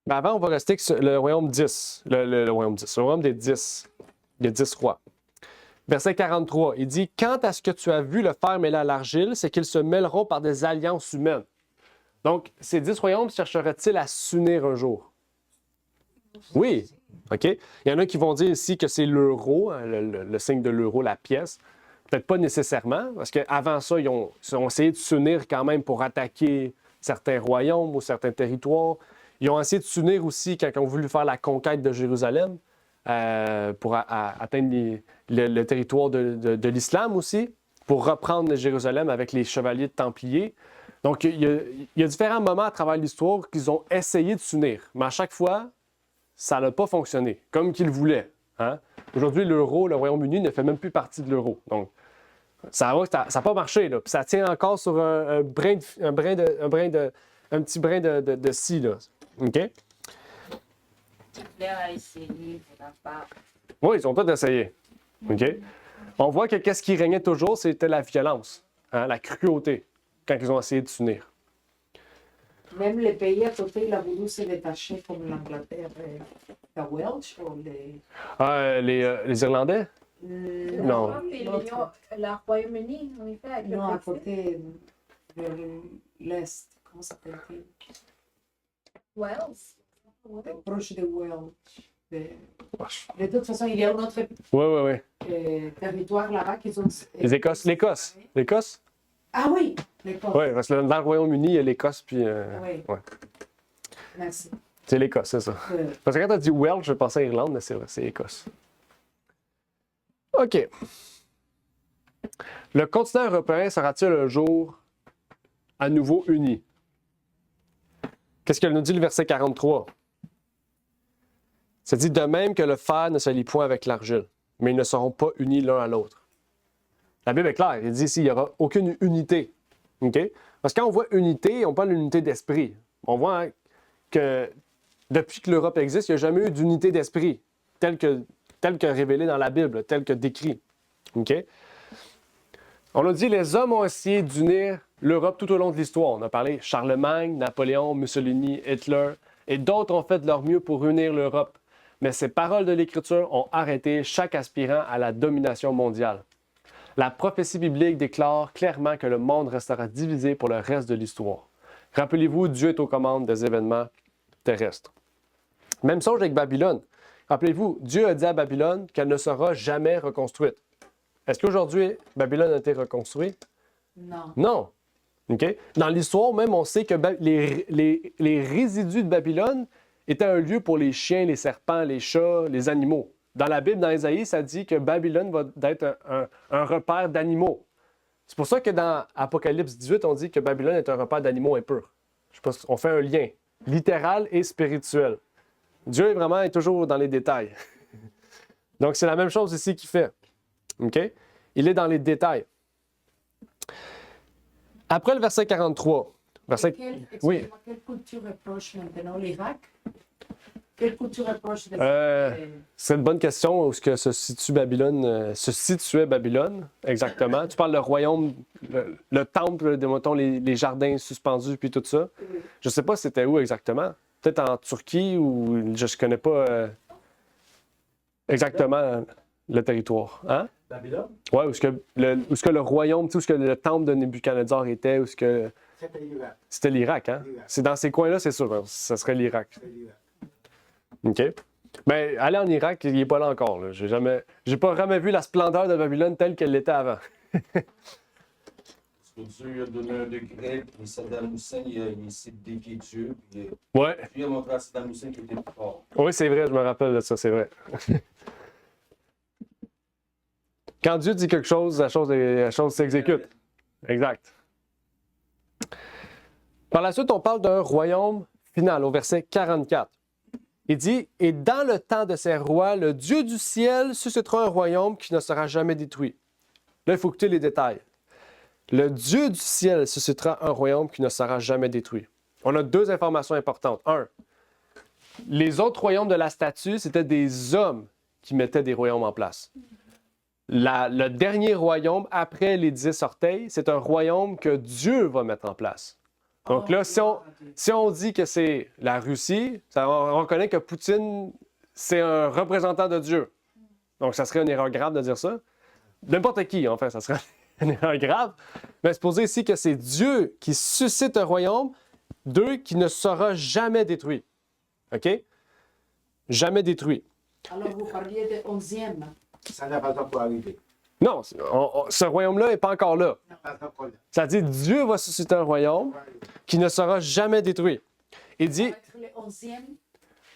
S1: Mais avant, on va rester avec le royaume 10. Le royaume 10. Le royaume des 10. Des 10 rois. Verset 43, il dit « Quant à ce que tu as vu le fer mêler à l'argile, c'est qu'ils se mêleront par des alliances humaines. » Donc, ces 10 royaumes chercheraient-ils à s'unir un jour? Oui. OK? Il y en a qui vont dire ici que c'est l'euro, hein, le signe de l'euro, la pièce. Peut-être pas nécessairement, parce qu'avant ça, ils ont essayé de s'unir quand même pour attaquer certains royaumes ou certains territoires. Ils ont essayé de s'unir aussi quand ils ont voulu faire la conquête de Jérusalem pour atteindre le territoire de l'islam aussi, pour reprendre Jérusalem avec les chevaliers de Templiers. Donc, il y a différents moments à travers l'histoire qu'ils ont essayé de s'unir. Mais à chaque fois, ça n'a pas fonctionné comme qu'ils voulaient. Hein? Aujourd'hui, l'euro, le Royaume-Uni ne fait même plus partie de l'euro. Donc, ça n'a pas marché. Là. Puis ça tient encore sur un petit brin de scie. Là. OK? Oui, ils ont tous essayé. OK? On voit que qu'est-ce qui régnait toujours, c'était la violence, hein, la cruauté, quand ils ont essayé de s'unir.
S2: Même les pays à côté, il a voulu se détacher comme l'Angleterre, la Welsh ou
S1: Les Irlandais? Non.
S3: Le Royaume-Uni, en effet, avec le
S2: Non, à
S3: Brexit.
S2: côté de l'Est. Comment s'appelle-t-il?
S3: Wales.
S2: Proche de Welsh. De toute façon, il y a un autre
S1: Oui.
S2: territoire là-bas qu'ils ont.
S1: Les Écosse. L'Écosse?
S2: Ah oui, l'Écosse.
S1: Oui, parce que dans le Royaume-Uni, il y a l'Écosse, puis...
S2: Oui.
S1: ouais.
S2: Merci.
S1: C'est l'Écosse, c'est ça. Parce que quand tu as dit Welsh, je pensais à Irlande, mais c'est vrai, c'est Écosse. OK. Le continent européen sera-t-il un jour à nouveau uni? Qu'est-ce qu'elle nous dit le verset 43? Ça dit « De même que le fer ne se lie point avec l'argile, mais ils ne seront pas unis l'un à l'autre. » La Bible est claire, il dit ici, il n'y aura aucune unité. OK? Parce que quand on voit unité, on parle d'unité d'esprit. On voit hein, que depuis que l'Europe existe, il n'y a jamais eu d'unité d'esprit, telle que révélée dans la Bible, telle que décrit. OK? On a dit les hommes ont essayé d'unir l'Europe tout au long de l'histoire. On a parlé Charlemagne, Napoléon, Mussolini, Hitler, et d'autres ont fait de leur mieux pour unir l'Europe. mais ces paroles de l'Écriture ont arrêté chaque aspirant à la domination mondiale. La prophétie biblique déclare clairement que le monde restera divisé pour le reste de l'histoire. Rappelez-vous, Dieu est aux commandes des événements terrestres. Même chose avec Babylone. Rappelez-vous, Dieu a dit à Babylone qu'elle ne sera jamais reconstruite. Est-ce qu'aujourd'hui, Babylone a été reconstruite?
S2: Non.
S1: Non. OK? Dans l'histoire même, on sait que les résidus de Babylone étaient un lieu pour les chiens, les serpents, les chats, les animaux. Dans la Bible, dans Ésaïe, ça dit que Babylone va être un repère d'animaux. C'est pour ça que dans Apocalypse 18, on dit que Babylone est un repère d'animaux impurs. Je sais pas si on fait un lien littéral et spirituel. Dieu est toujours dans les détails. Donc, c'est la même chose ici qu'il fait. OK? Il est dans les détails. Après le verset 43. Oui.
S2: Quelle culture est proche maintenant? L'Irak? Quelle culture est proche de
S1: C'est une bonne question. Où est-ce que se situait Babylone, exactement? Tu parles le royaume, le temple, mettons, les jardins suspendus, puis tout ça. Je ne sais pas c'était où exactement. Peut-être en Turquie ou je ne connais pas exactement le territoire. Hein?
S4: Babylone?
S1: Oui, où est-ce que le royaume, où est-ce que le temple de Nebuchadnezzar était, où est-ce que...
S5: C'était l'Irak.
S1: C'était l'Irak, hein?
S5: L'Irak.
S1: C'est dans ces coins-là, c'est sûr. Ça serait l'Irak.
S5: C'était l'Irak.
S1: OK. Bien, aller en Irak, il n'est pas là encore. Là. J'ai pas jamais vu la splendeur de Babylone telle qu'elle l'était avant.
S6: Parce que Dieu a donné un décret, et Saddam Hussein, il s'est défié Dieu, puis
S1: Ouais.
S6: Dieu a montré à Saddam Hussein qu'il était plus fort.
S1: Oui, c'est vrai, je me rappelle de ça, c'est vrai. Quand Dieu dit quelque chose, la chose s'exécute. Exact. Par la suite, on parle d'un royaume final, au verset 44. Il dit, « Et dans le temps de ces rois, le Dieu du ciel suscitera un royaume qui ne sera jamais détruit. » Là, il faut écouter les détails. Le Dieu du ciel suscitera un royaume qui ne sera jamais détruit. On a deux informations importantes. Un, les autres royaumes de la statue, c'était des hommes qui mettaient des royaumes en place. Le dernier royaume, après les 10 orteils, c'est un royaume que Dieu va mettre en place. Donc là, si on dit que c'est la Russie, on reconnaît que Poutine, c'est un représentant de Dieu. Donc, ça serait une erreur grave de dire ça. N'importe qui, en fait, ça serait une erreur grave. Mais supposez ici que c'est Dieu qui suscite un royaume, qui ne sera jamais détruit. OK? Jamais détruit.
S2: Alors, vous parliez de 11e.
S5: Ça n'a pas encore arrivé.
S1: Non, ce royaume-là n'est pas encore là.
S5: Pas encore là.
S1: Ça dit Dieu va susciter un royaume qui ne sera jamais détruit. Il dit,
S2: Le 11e.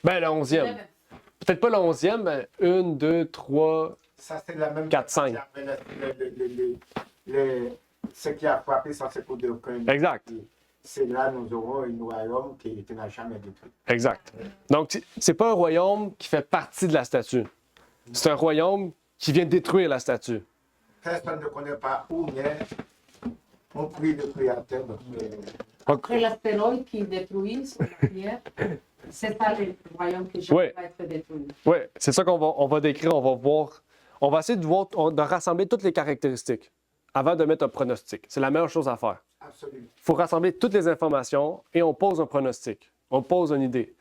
S1: ben le 11e. Peut-être pas le 11e, mais 1, 2, 3,
S5: Ça, c'est la même
S1: 4, 5.
S5: Ce qui a frappé, ça, c'est pour dire que
S1: Exact.
S5: c'est là nous aurons un royaume qui n'a jamais détruit.
S1: Exact. Donc, c'est pas un royaume qui fait partie de la statue. C'est un royaume qui vient détruire la statue.
S5: Personne ne connaît pas où naît. On prie le Créateur.
S2: Après l'astéroïde qui détruit sur la Terre, c'est ça le royaume qui jamais va être détruit.
S1: Oui, c'est ça on va décrire, on va voir. On va essayer de rassembler toutes les caractéristiques avant de mettre un pronostic. C'est la meilleure chose à faire.
S5: Absolument.
S1: Il faut rassembler toutes les informations et on pose un pronostic. On pose une idée.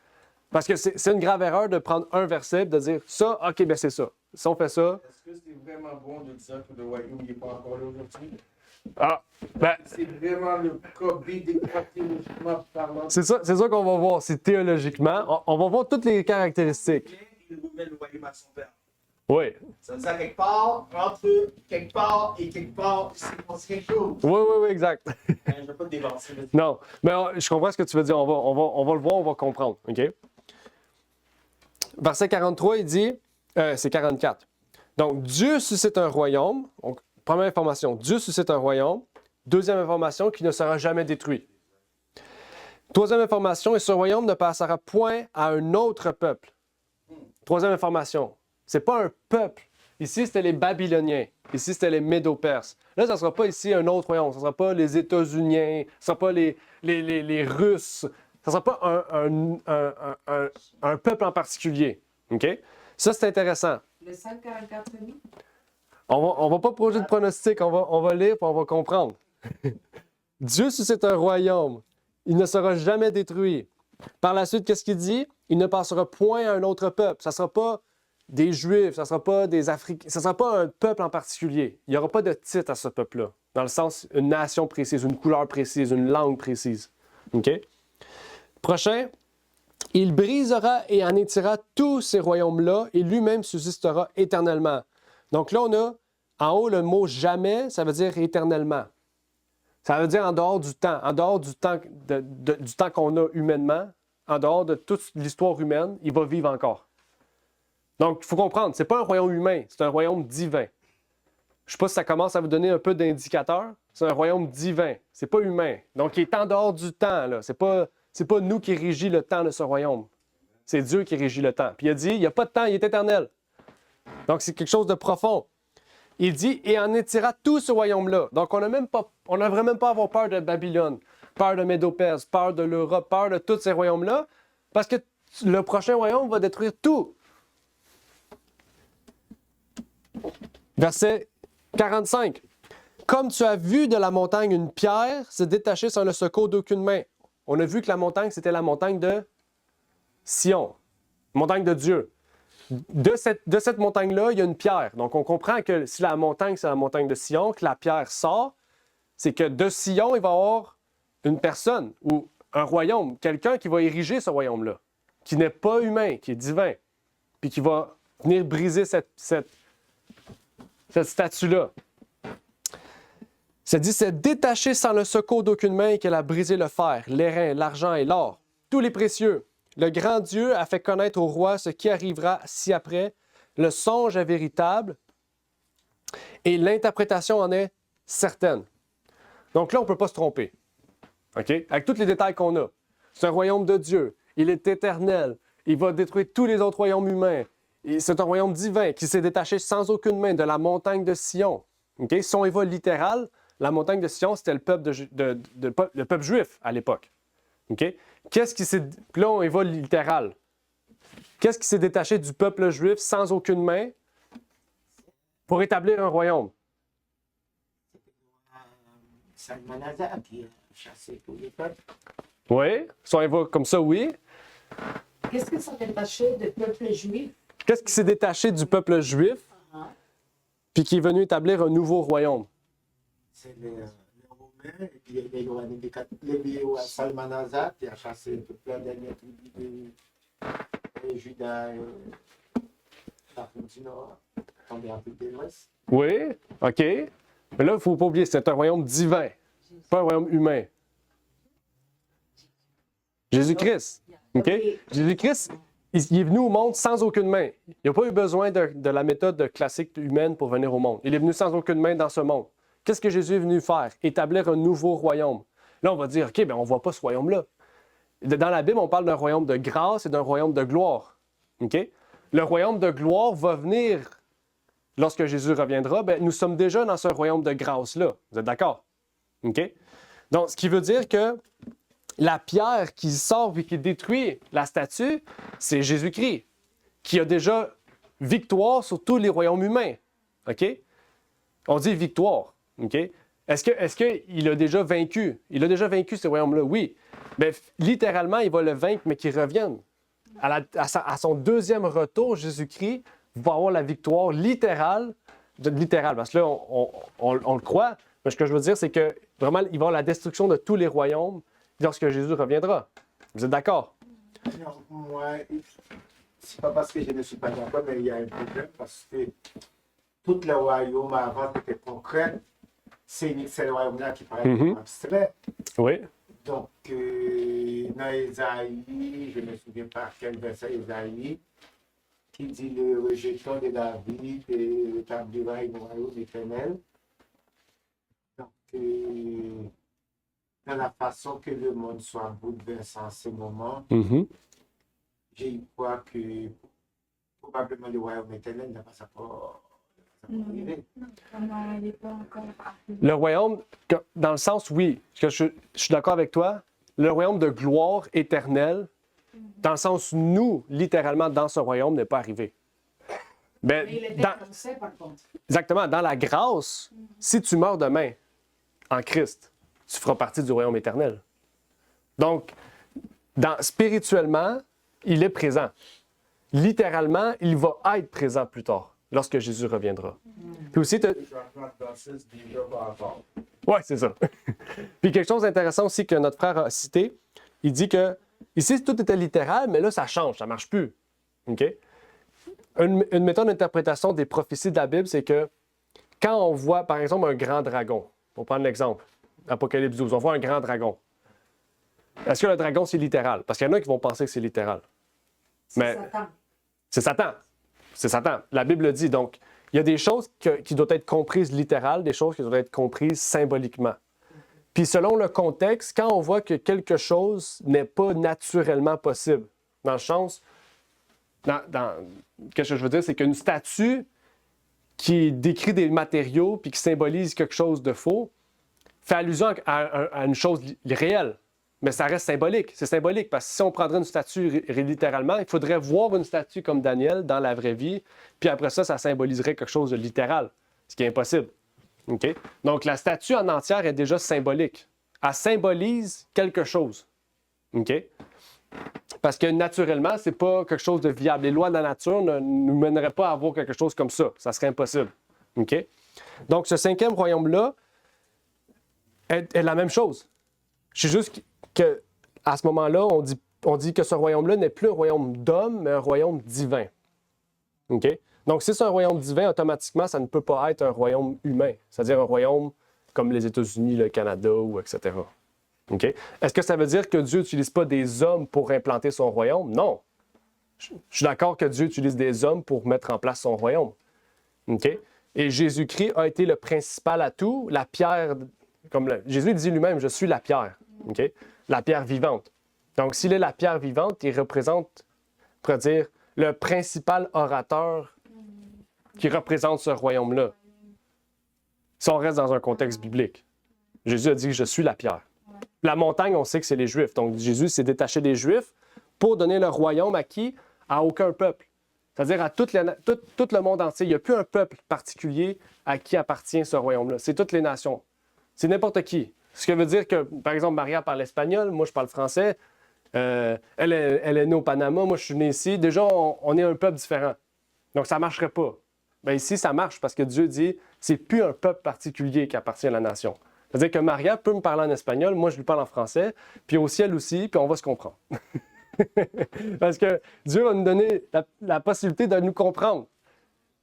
S1: Parce que c'est une grave erreur de prendre un verset et de dire ça, OK, ben c'est ça. Si on fait ça.
S6: Est-ce que c'est vraiment bon de dire que le royaume n'est pas encore là aujourd'hui?
S1: Ah, ben,
S6: C'est vraiment le cas bibliquement parlant.
S1: c'est ça qu'on va voir. C'est théologiquement. On va voir toutes les caractéristiques.
S6: Il remet le royaume à son père.
S1: Oui.
S6: Ça veut dire quelque part, entre quelque part et quelque part, c'est pour quelque chose.
S1: Oui, exact.
S6: Je ne vais pas te dévancer.
S1: Non, mais je comprends ce que tu veux dire. On va le voir, on va comprendre. OK? Verset 43, il dit, c'est 44. Donc, Dieu suscite un royaume. Donc, première information, Dieu suscite un royaume. Deuxième information, qui ne sera jamais détruit. Troisième information, et ce royaume ne passera point à un autre peuple. Troisième information, c'est pas un peuple. Ici, c'était les Babyloniens. Ici, c'était les Médo-Perses. Là, ça ne sera pas ici un autre royaume. Ça ne sera pas les États-Unis. Ça ne sera pas les Russes. Ça ne sera pas un peuple en particulier. OK? Ça, c'est intéressant.
S2: Le 144 000.
S1: On va pas poser de pronostic. On va lire et on va comprendre. Dieu suscite un royaume. Il ne sera jamais détruit. Par la suite, qu'est-ce qu'il dit? il ne passera point à un autre peuple. Ça ne sera pas des Juifs, ça ne sera pas des Africains, ça ne sera pas un peuple en particulier. Il n'y aura pas de titre à ce peuple-là, dans le sens une nation précise, une couleur précise, une langue précise. OK? Prochain. Il brisera et anéantira tous ces royaumes-là et lui-même subsistera éternellement. Donc là, on a en haut le mot jamais, ça veut dire éternellement. Ça veut dire en dehors du temps du temps qu'on a humainement, en dehors de toute l'histoire humaine, il va vivre encore. Donc, il faut comprendre, ce n'est pas un royaume humain, c'est un royaume divin. Je ne sais pas si ça commence à vous donner un peu d'indicateur. C'est un royaume divin, c'est pas humain. Donc, il est en dehors du temps, là. C'est pas nous qui régit le temps de ce royaume. C'est Dieu qui régit le temps. Puis il a dit, il n'y a pas de temps, il est éternel. Donc, c'est quelque chose de profond. Il dit, et en étira tout ce royaume-là. Donc, on n'a vraiment pas à avoir peur de Babylone, peur de Médo-Perse, peur de l'Europe, peur de tous ces royaumes-là, parce que le prochain royaume va détruire tout. Verset 45. Comme tu as vu de la montagne une pierre se détacher sans le secours d'aucune main. On a vu que la montagne, c'était la montagne de Sion, montagne de Dieu. De cette montagne-là, il y a une pierre. Donc, on comprend que si la montagne, c'est la montagne de Sion, que la pierre sort, c'est que de Sion, il va y avoir une personne ou un royaume, quelqu'un qui va ériger ce royaume-là, qui n'est pas humain, qui est divin, puis qui va venir briser cette statue-là. Ça dit, c'est détaché sans le secours d'aucune main qu'elle a brisé le fer, l'airain, l'argent et l'or, tous les précieux. Le grand Dieu a fait connaître au roi ce qui arrivera ci-après. Le songe est véritable et l'interprétation en est certaine. Donc là, on ne peut pas se tromper. OK? Avec tous les détails qu'on a. C'est un royaume de Dieu. Il est éternel. Il va détruire tous les autres royaumes humains. Et c'est un royaume divin qui s'est détaché sans aucune main de la montagne de Sion. OK? Si on y va littéral, la montagne de Sion, c'était le peuple, le peuple juif à l'époque. OK? Puis là, on y va littéral. Qu'est-ce qui s'est détaché du peuple juif sans aucune main pour établir un royaume?
S5: Salmanasar qui a chassé tous les peuples.
S1: Oui, si on y va comme ça, oui.
S2: Qu'est-ce que ça détaché du peuple juif?
S1: Qu'est-ce qui s'est détaché du peuple juif puis qui est venu établir un nouveau royaume?
S5: C'est les Romains et puis les rois Salmanasar qui a chassé toute la dernière tribu de Juda et l'Afrique du Nord, tombé en Afrique de l'Ouest.
S1: Oui, OK. Mais là, il ne faut pas oublier, c'est un royaume divin, pas un royaume humain. Jésus-Christ. OK? Jésus-Christ, il est venu au monde sans aucune main. Il n'a pas eu besoin de la méthode classique humaine pour venir au monde. Il est venu sans aucune main dans ce monde. Qu'est-ce que Jésus est venu faire? Établir un nouveau royaume. Là, on va dire, OK, bien, on ne voit pas ce royaume-là. Dans la Bible, on parle d'un royaume de grâce et d'un royaume de gloire. OK? Le royaume de gloire va venir lorsque Jésus reviendra. Bien, nous sommes déjà dans ce royaume de grâce-là. Vous êtes d'accord? OK? Donc, ce qui veut dire que la pierre qui sort et qui détruit la statue, c'est Jésus-Christ, qui a déjà victoire sur tous les royaumes humains. OK? On dit victoire. OK? Est-ce qu'il a déjà vaincu? Il a déjà vaincu ces royaumes-là? Oui. Mais littéralement, il va le vaincre, mais qu'il revienne. À son deuxième retour, Jésus-Christ va avoir la victoire littérale, parce que là, on le croit, mais ce que je veux dire, c'est que vraiment, il va y avoir la destruction de tous les royaumes lorsque Jésus reviendra. Vous êtes d'accord?
S5: Non, moi, c'est pas parce que je ne suis pas d'accord, mais il y a un problème parce que tout le royaume avant était concret. C'est le royaume-là qui paraît abstrait.
S1: Oui.
S5: Donc, dans Ésaïe, je ne me souviens pas quel verset Ésaïe, qui dit le rejeton de David et établira un royaume éternel. Donc, dans la façon que le monde soit bouleversé en ce moment, je crois que probablement le royaume éternel n'a pas sa part.
S3: Non, il n'est pas encore arrivé.
S1: Le royaume, dans le sens, oui, je suis d'accord avec toi, le royaume de gloire éternelle, dans le sens, nous, littéralement, dans ce royaume, n'est pas arrivé.
S2: Mais il était français, par contre.
S1: Exactement, dans la grâce, si tu meurs demain en Christ, tu feras partie du royaume éternel. Donc, spirituellement, il est présent. Littéralement, il va être présent plus tard, lorsque Jésus reviendra. Puis aussi,
S6: Changement de baptême, déjà pas encore.
S1: ouais, c'est ça. Puis quelque chose d'intéressant aussi que notre frère a cité, il dit que ici, tout était littéral, mais là, ça change, ça marche plus. OK? Une méthode d'interprétation des prophéties de la Bible, c'est que quand on voit, par exemple, un grand dragon, pour prendre l'exemple, Apocalypse 12, on voit un grand dragon. Est-ce que le dragon, c'est littéral? Parce qu'il y en a qui vont penser que c'est littéral. Mais
S2: Satan.
S1: c'est Satan. C'est Satan. La Bible le dit. Donc, il y a des choses qui doivent être comprises littéralement, des choses qui doivent être comprises symboliquement. Puis selon le contexte, quand on voit que quelque chose n'est pas naturellement possible, dans le sens, qu'est-ce que je veux dire, c'est qu'une statue qui décrit des matériaux puis qui symbolise quelque chose de faux fait allusion à une chose réelle. Mais ça reste symbolique. C'est symbolique parce que si on prendrait une statue littéralement, il faudrait voir une statue comme Daniel dans la vraie vie, puis après ça, ça symboliserait quelque chose de littéral, ce qui est impossible. OK? Donc, la statue en entière est déjà symbolique. Elle symbolise quelque chose. OK? Parce que naturellement, c'est pas quelque chose de viable. Les lois de la nature ne nous mèneraient pas à avoir quelque chose comme ça. Ça serait impossible. OK? Donc, ce 5e royaume-là est la même chose. Je sais juste qu'à ce moment-là, on dit que ce royaume-là n'est plus un royaume d'hommes, mais un royaume divin. OK? Donc, si c'est un royaume divin, automatiquement, ça ne peut pas être un royaume humain. C'est-à-dire un royaume comme les États-Unis, le Canada, ou etc. OK? Est-ce que ça veut dire que Dieu n'utilise pas des hommes pour implanter son royaume? Non. Je suis d'accord que Dieu utilise des hommes pour mettre en place son royaume. OK? Et Jésus-Christ a été le principal atout, la pierre, Jésus dit lui-même, je suis la pierre. OK? La pierre vivante. Donc, s'il est la pierre vivante, il représente, on pourrait dire, le principal orateur qui représente ce royaume-là. Si on reste dans un contexte biblique. Jésus a dit, je suis la pierre. La montagne, on sait que c'est les Juifs. Donc, Jésus s'est détaché des Juifs pour donner le royaume à qui? À aucun peuple. C'est-à-dire à tout le monde entier. Il n'y a plus un peuple particulier à qui appartient ce royaume-là. C'est toutes les nations. C'est n'importe qui. Ce qui veut dire que, par exemple, Maria parle espagnol, moi je parle français, elle est née au Panama, moi je suis né ici. Déjà, on est un peuple différent. Donc ça ne marcherait pas. Bien ici, ça marche parce que Dieu dit, c'est plus un peuple particulier qui appartient à la nation. C'est-à-dire que Maria peut me parler en espagnol, moi je lui parle en français, puis au ciel aussi, puis on va se comprendre. Parce que Dieu va nous donner la possibilité de nous comprendre.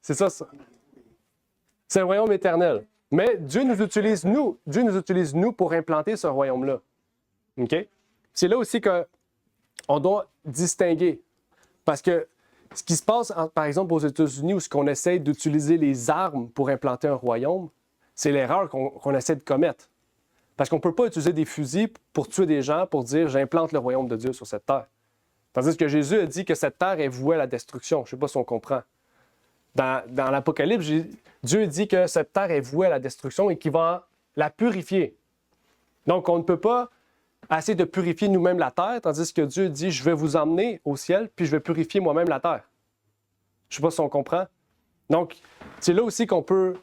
S1: C'est ça. C'est un royaume éternel. Mais Dieu nous utilise, nous, pour implanter ce royaume-là. OK? C'est là aussi qu'on doit distinguer. Parce que ce qui se passe, par exemple, aux États-Unis, où on essaie d'utiliser les armes pour implanter un royaume, c'est l'erreur qu'on essaie de commettre. Parce qu'on ne peut pas utiliser des fusils pour tuer des gens, pour dire « j'implante le royaume de Dieu sur cette terre ». Tandis que Jésus a dit que cette terre est vouée à la destruction. Je ne sais pas si on comprend. Dans l'Apocalypse, Dieu dit que cette terre est vouée à la destruction et qu'il va la purifier. Donc, on ne peut pas essayer de purifier nous-mêmes la terre, tandis que Dieu dit « je vais vous emmener au ciel, puis je vais purifier moi-même la terre ». Je ne sais pas si on comprend. Donc, c'est là aussi qu'on peut...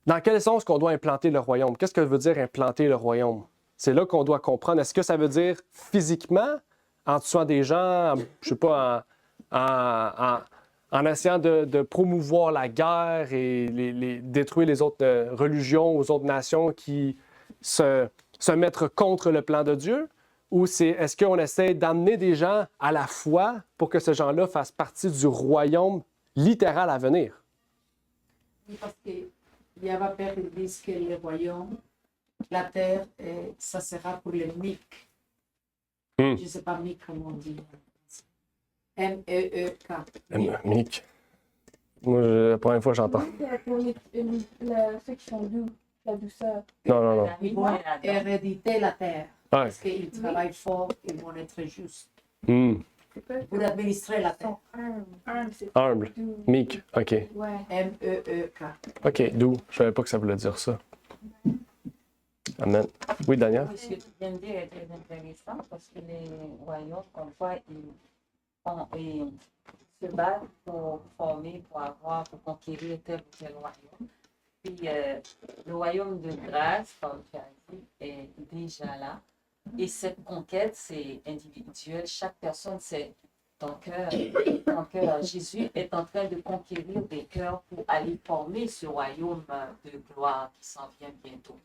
S1: Dans quel sens qu'on doit implanter le royaume? Qu'est-ce que veut dire implanter le royaume? C'est là qu'on doit comprendre. Est-ce que ça veut dire physiquement, en tuant des gens, je ne sais pas, en essayant de promouvoir la guerre et détruire les autres religions, aux autres nations qui se mettre contre le plan de Dieu? Ou est-ce qu'on essaie d'amener des gens à la foi pour que ces gens-là fassent partie du royaume littéral à venir?
S2: Oui, parce que Yahweh Père il dit que le royaume, la terre, ça sera pour les mic. Je ne sais pas mic comment on dit. M-E-E-K.
S1: Mick. Moi, la première fois que j'entends.
S3: C'est pour ceux qui sont doux, la douceur.
S1: Non.
S2: Ils vont héréditer la terre.
S1: Ouais.
S2: Parce qu'ils travaillent fort, ils vont être justes.
S3: C'est
S2: Pour administrer la
S3: Ils
S2: terre.
S3: sont humbles, c'est
S1: Humble.
S3: doux.
S1: Meek. OK.
S3: Ouais.
S2: M-E-E-K.
S1: OK, doux. Je savais pas que ça voulait dire ça. Amen. Oui, Daniel?
S7: Oui, ce que tu viens de dire est très intéressant parce que les royaumes, comme quoi, ils se battent pour former, pour conquérir tel ou tel royaume. Puis le royaume de grâce, comme tu as dit, est déjà là. Et cette conquête, c'est individuel. Chaque personne, c'est Donc, Jésus est en train de conquérir des cœurs pour aller former ce royaume de gloire qui s'en vient bientôt.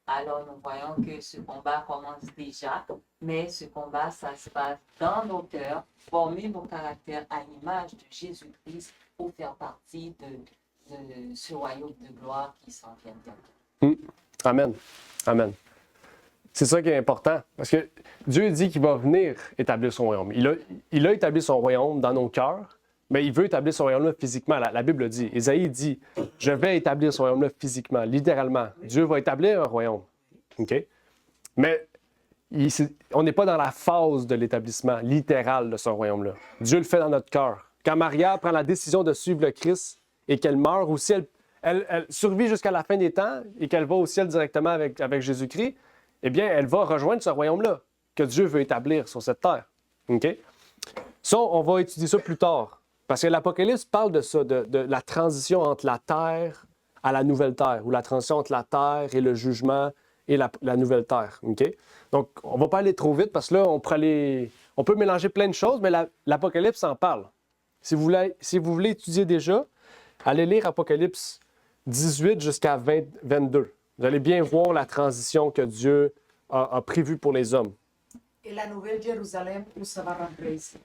S7: Alors, nous voyons que ce combat commence déjà, mais ce combat, ça se passe dans nos cœurs, former nos caractères à l'image de Jésus-Christ pour faire partie de ce royaume de gloire qui s'en vient bientôt.
S1: Amen. Amen. C'est ça qui est important, parce que Dieu dit qu'il va venir établir son royaume. Il a établi son royaume dans nos cœurs, mais il veut établir son royaume-là physiquement. La Bible le dit. Ésaïe dit, je vais établir son royaume-là physiquement, littéralement. Dieu va établir un royaume. OK? Mais on n'est pas dans la phase de l'établissement littéral de son royaume-là. Dieu le fait dans notre cœur. Quand Maria prend la décision de suivre le Christ et qu'elle meurt, ou si elle survit jusqu'à la fin des temps et qu'elle va au ciel directement avec Jésus-Christ, eh bien, elle va rejoindre ce royaume-là que Dieu veut établir sur cette terre. OK? Ça, on va étudier ça plus tard. Parce que l'Apocalypse parle de ça, de la transition entre la terre à la nouvelle terre, ou la transition entre la terre et le jugement et la nouvelle terre. OK? Donc, on ne va pas aller trop vite parce que là, on peut mélanger plein de choses, mais l'Apocalypse en parle. Si vous voulez étudier déjà, allez lire Apocalypse 18 jusqu'à 22. Vous allez bien voir la transition que Dieu a prévue pour les hommes.
S2: Et la nouvelle Jérusalem, où ça va rentrer ici?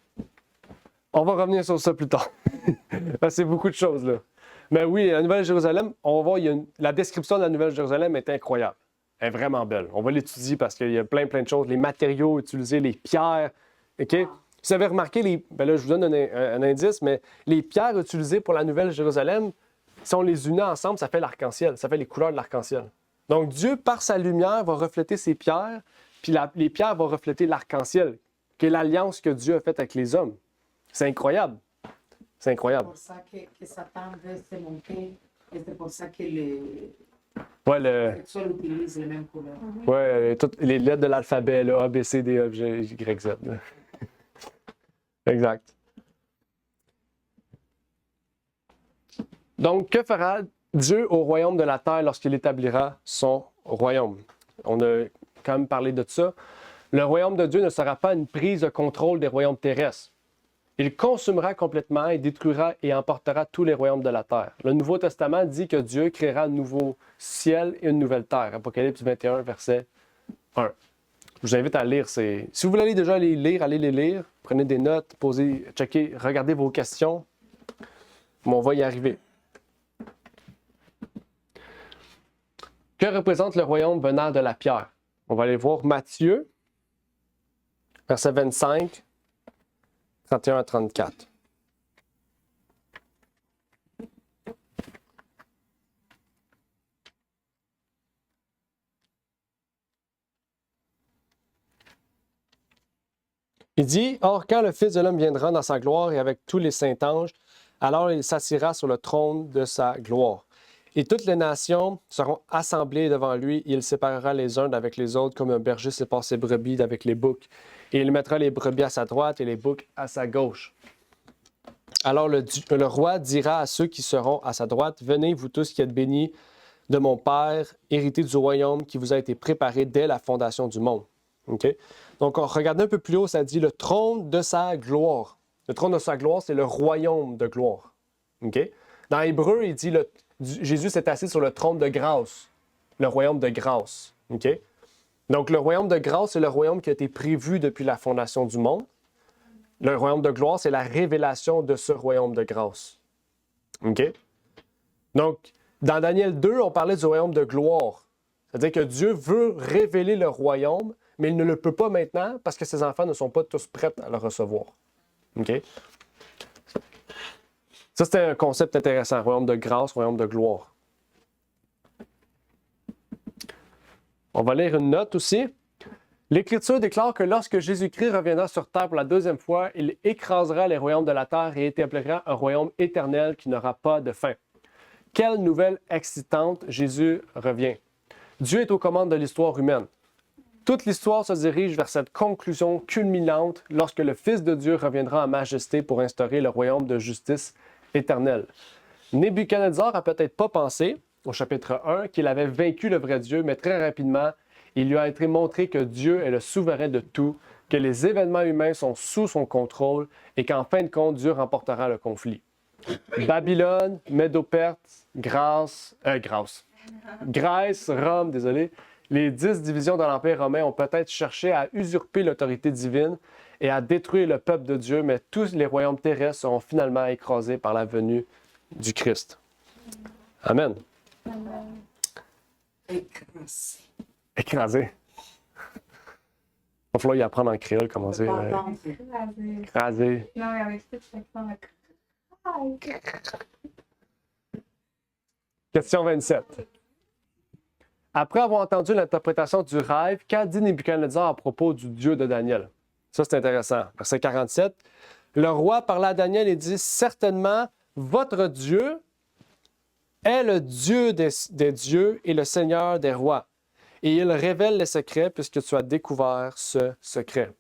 S1: On va revenir sur ça plus tard. C'est beaucoup de choses, là. Mais oui, la Nouvelle Jérusalem, on va voir, la description de la Nouvelle Jérusalem est incroyable. Elle est vraiment belle. On va l'étudier parce qu'il y a plein de choses. Les matériaux utilisés, les pierres. OK? Vous avez remarqué, là, je vous donne un indice, mais les pierres utilisées pour la Nouvelle Jérusalem, si on les unit ensemble, ça fait l'arc-en-ciel. Ça fait les couleurs de l'arc-en-ciel. Donc, Dieu, par sa lumière, va refléter ces pierres, puis les pierres vont refléter l'arc-en-ciel, qui est l'alliance que Dieu a faite avec les hommes. C'est incroyable. C'est incroyable.
S2: C'est pour ça que Satan veut se monter, et c'est pour ça que les sexuels utilisent les mêmes couleurs.
S1: Ouais, toutes les lettres de l'alphabet, là, A, B, C, D, E, G, Y, Z. Là. Exact. Donc, que fera Dieu au royaume de la terre lorsqu'il établira son royaume? On a quand même parlé de ça. Le royaume de Dieu ne sera pas une prise de contrôle des royaumes terrestres. Il consumera complètement et détruira et emportera tous les royaumes de la terre. Le Nouveau Testament dit que Dieu créera un nouveau ciel et une nouvelle terre. Apocalypse 21, verset 1. Je vous invite à lire. Si vous voulez déjà les lire, allez les lire. Prenez des notes, posez, checkez, regardez vos questions. Mais on va y arriver. Que représente le royaume venant de la pierre? On va aller voir Matthieu, verset 25. 31 à 34. Il dit, « Or, quand le Fils de l'homme viendra dans sa gloire et avec tous les saints anges, alors il s'assiera sur le trône de sa gloire. Et toutes les nations seront assemblées devant lui, et il séparera les uns d'avec les autres, comme un berger sépare ses brebis d'avec les boucs. Et il mettra les brebis à sa droite et les boucs à sa gauche. Alors le roi dira à ceux qui seront à sa droite, « Venez, vous tous qui êtes bénis de mon Père, héritez du royaume qui vous a été préparé dès la fondation du monde. » Okay? Donc, on regarde un peu plus haut, ça dit « le trône de sa gloire ». Le trône de sa gloire, c'est le royaume de gloire. Okay? Dans Hébreu, il dit Jésus s'est assis sur le trône de grâce, le royaume de grâce. Okay? Donc, le royaume de grâce, c'est le royaume qui a été prévu depuis la fondation du monde. Le royaume de gloire, c'est la révélation de ce royaume de grâce. OK? Donc, dans Daniel 2, on parlait du royaume de gloire. C'est-à-dire que Dieu veut révéler le royaume, mais il ne le peut pas maintenant parce que ses enfants ne sont pas tous prêts à le recevoir. OK? Ça, c'était un concept intéressant. Royaume de grâce, royaume de gloire. On va lire une note aussi. L'Écriture déclare que lorsque Jésus-Christ reviendra sur terre pour la deuxième fois, il écrasera les royaumes de la terre et établira un royaume éternel qui n'aura pas de fin. Quelle nouvelle excitante, Jésus revient. Dieu est aux commandes de l'histoire humaine. Toute l'histoire se dirige vers cette conclusion culminante lorsque le Fils de Dieu reviendra en majesté pour instaurer le royaume de justice éternelle. Nebuchadnezzar n'a peut-être pas pensé, au chapitre 1, qu'il avait vaincu le vrai Dieu, mais très rapidement, il lui a été montré que Dieu est le souverain de tout, que les événements humains sont sous son contrôle et qu'en fin de compte, Dieu remportera le conflit. Babylone, Médo-Perse, Grèce, Rome, désolé, les 10 divisions de l'Empire romain ont peut-être cherché à usurper l'autorité divine et à détruire le peuple de Dieu, mais tous les royaumes terrestres seront finalement écrasés par la venue du Christ. Amen.
S2: Écrasé.
S1: Écrasé. Il va falloir y apprendre en créole comment dire.
S2: Pardon.
S1: Écrasé.
S3: Non, mais avec tout l'accent, là.
S1: Question 27. Après avoir entendu l'interprétation du rêve, qu'a dit Nebuchadnezzar à propos du Dieu de Daniel? Ça, c'est intéressant. Verset 47. Le roi parla à Daniel et dit, « Certainement, votre Dieu est le Dieu des dieux et le Seigneur des rois. Et il révèle les secrets puisque tu as découvert ce secret. »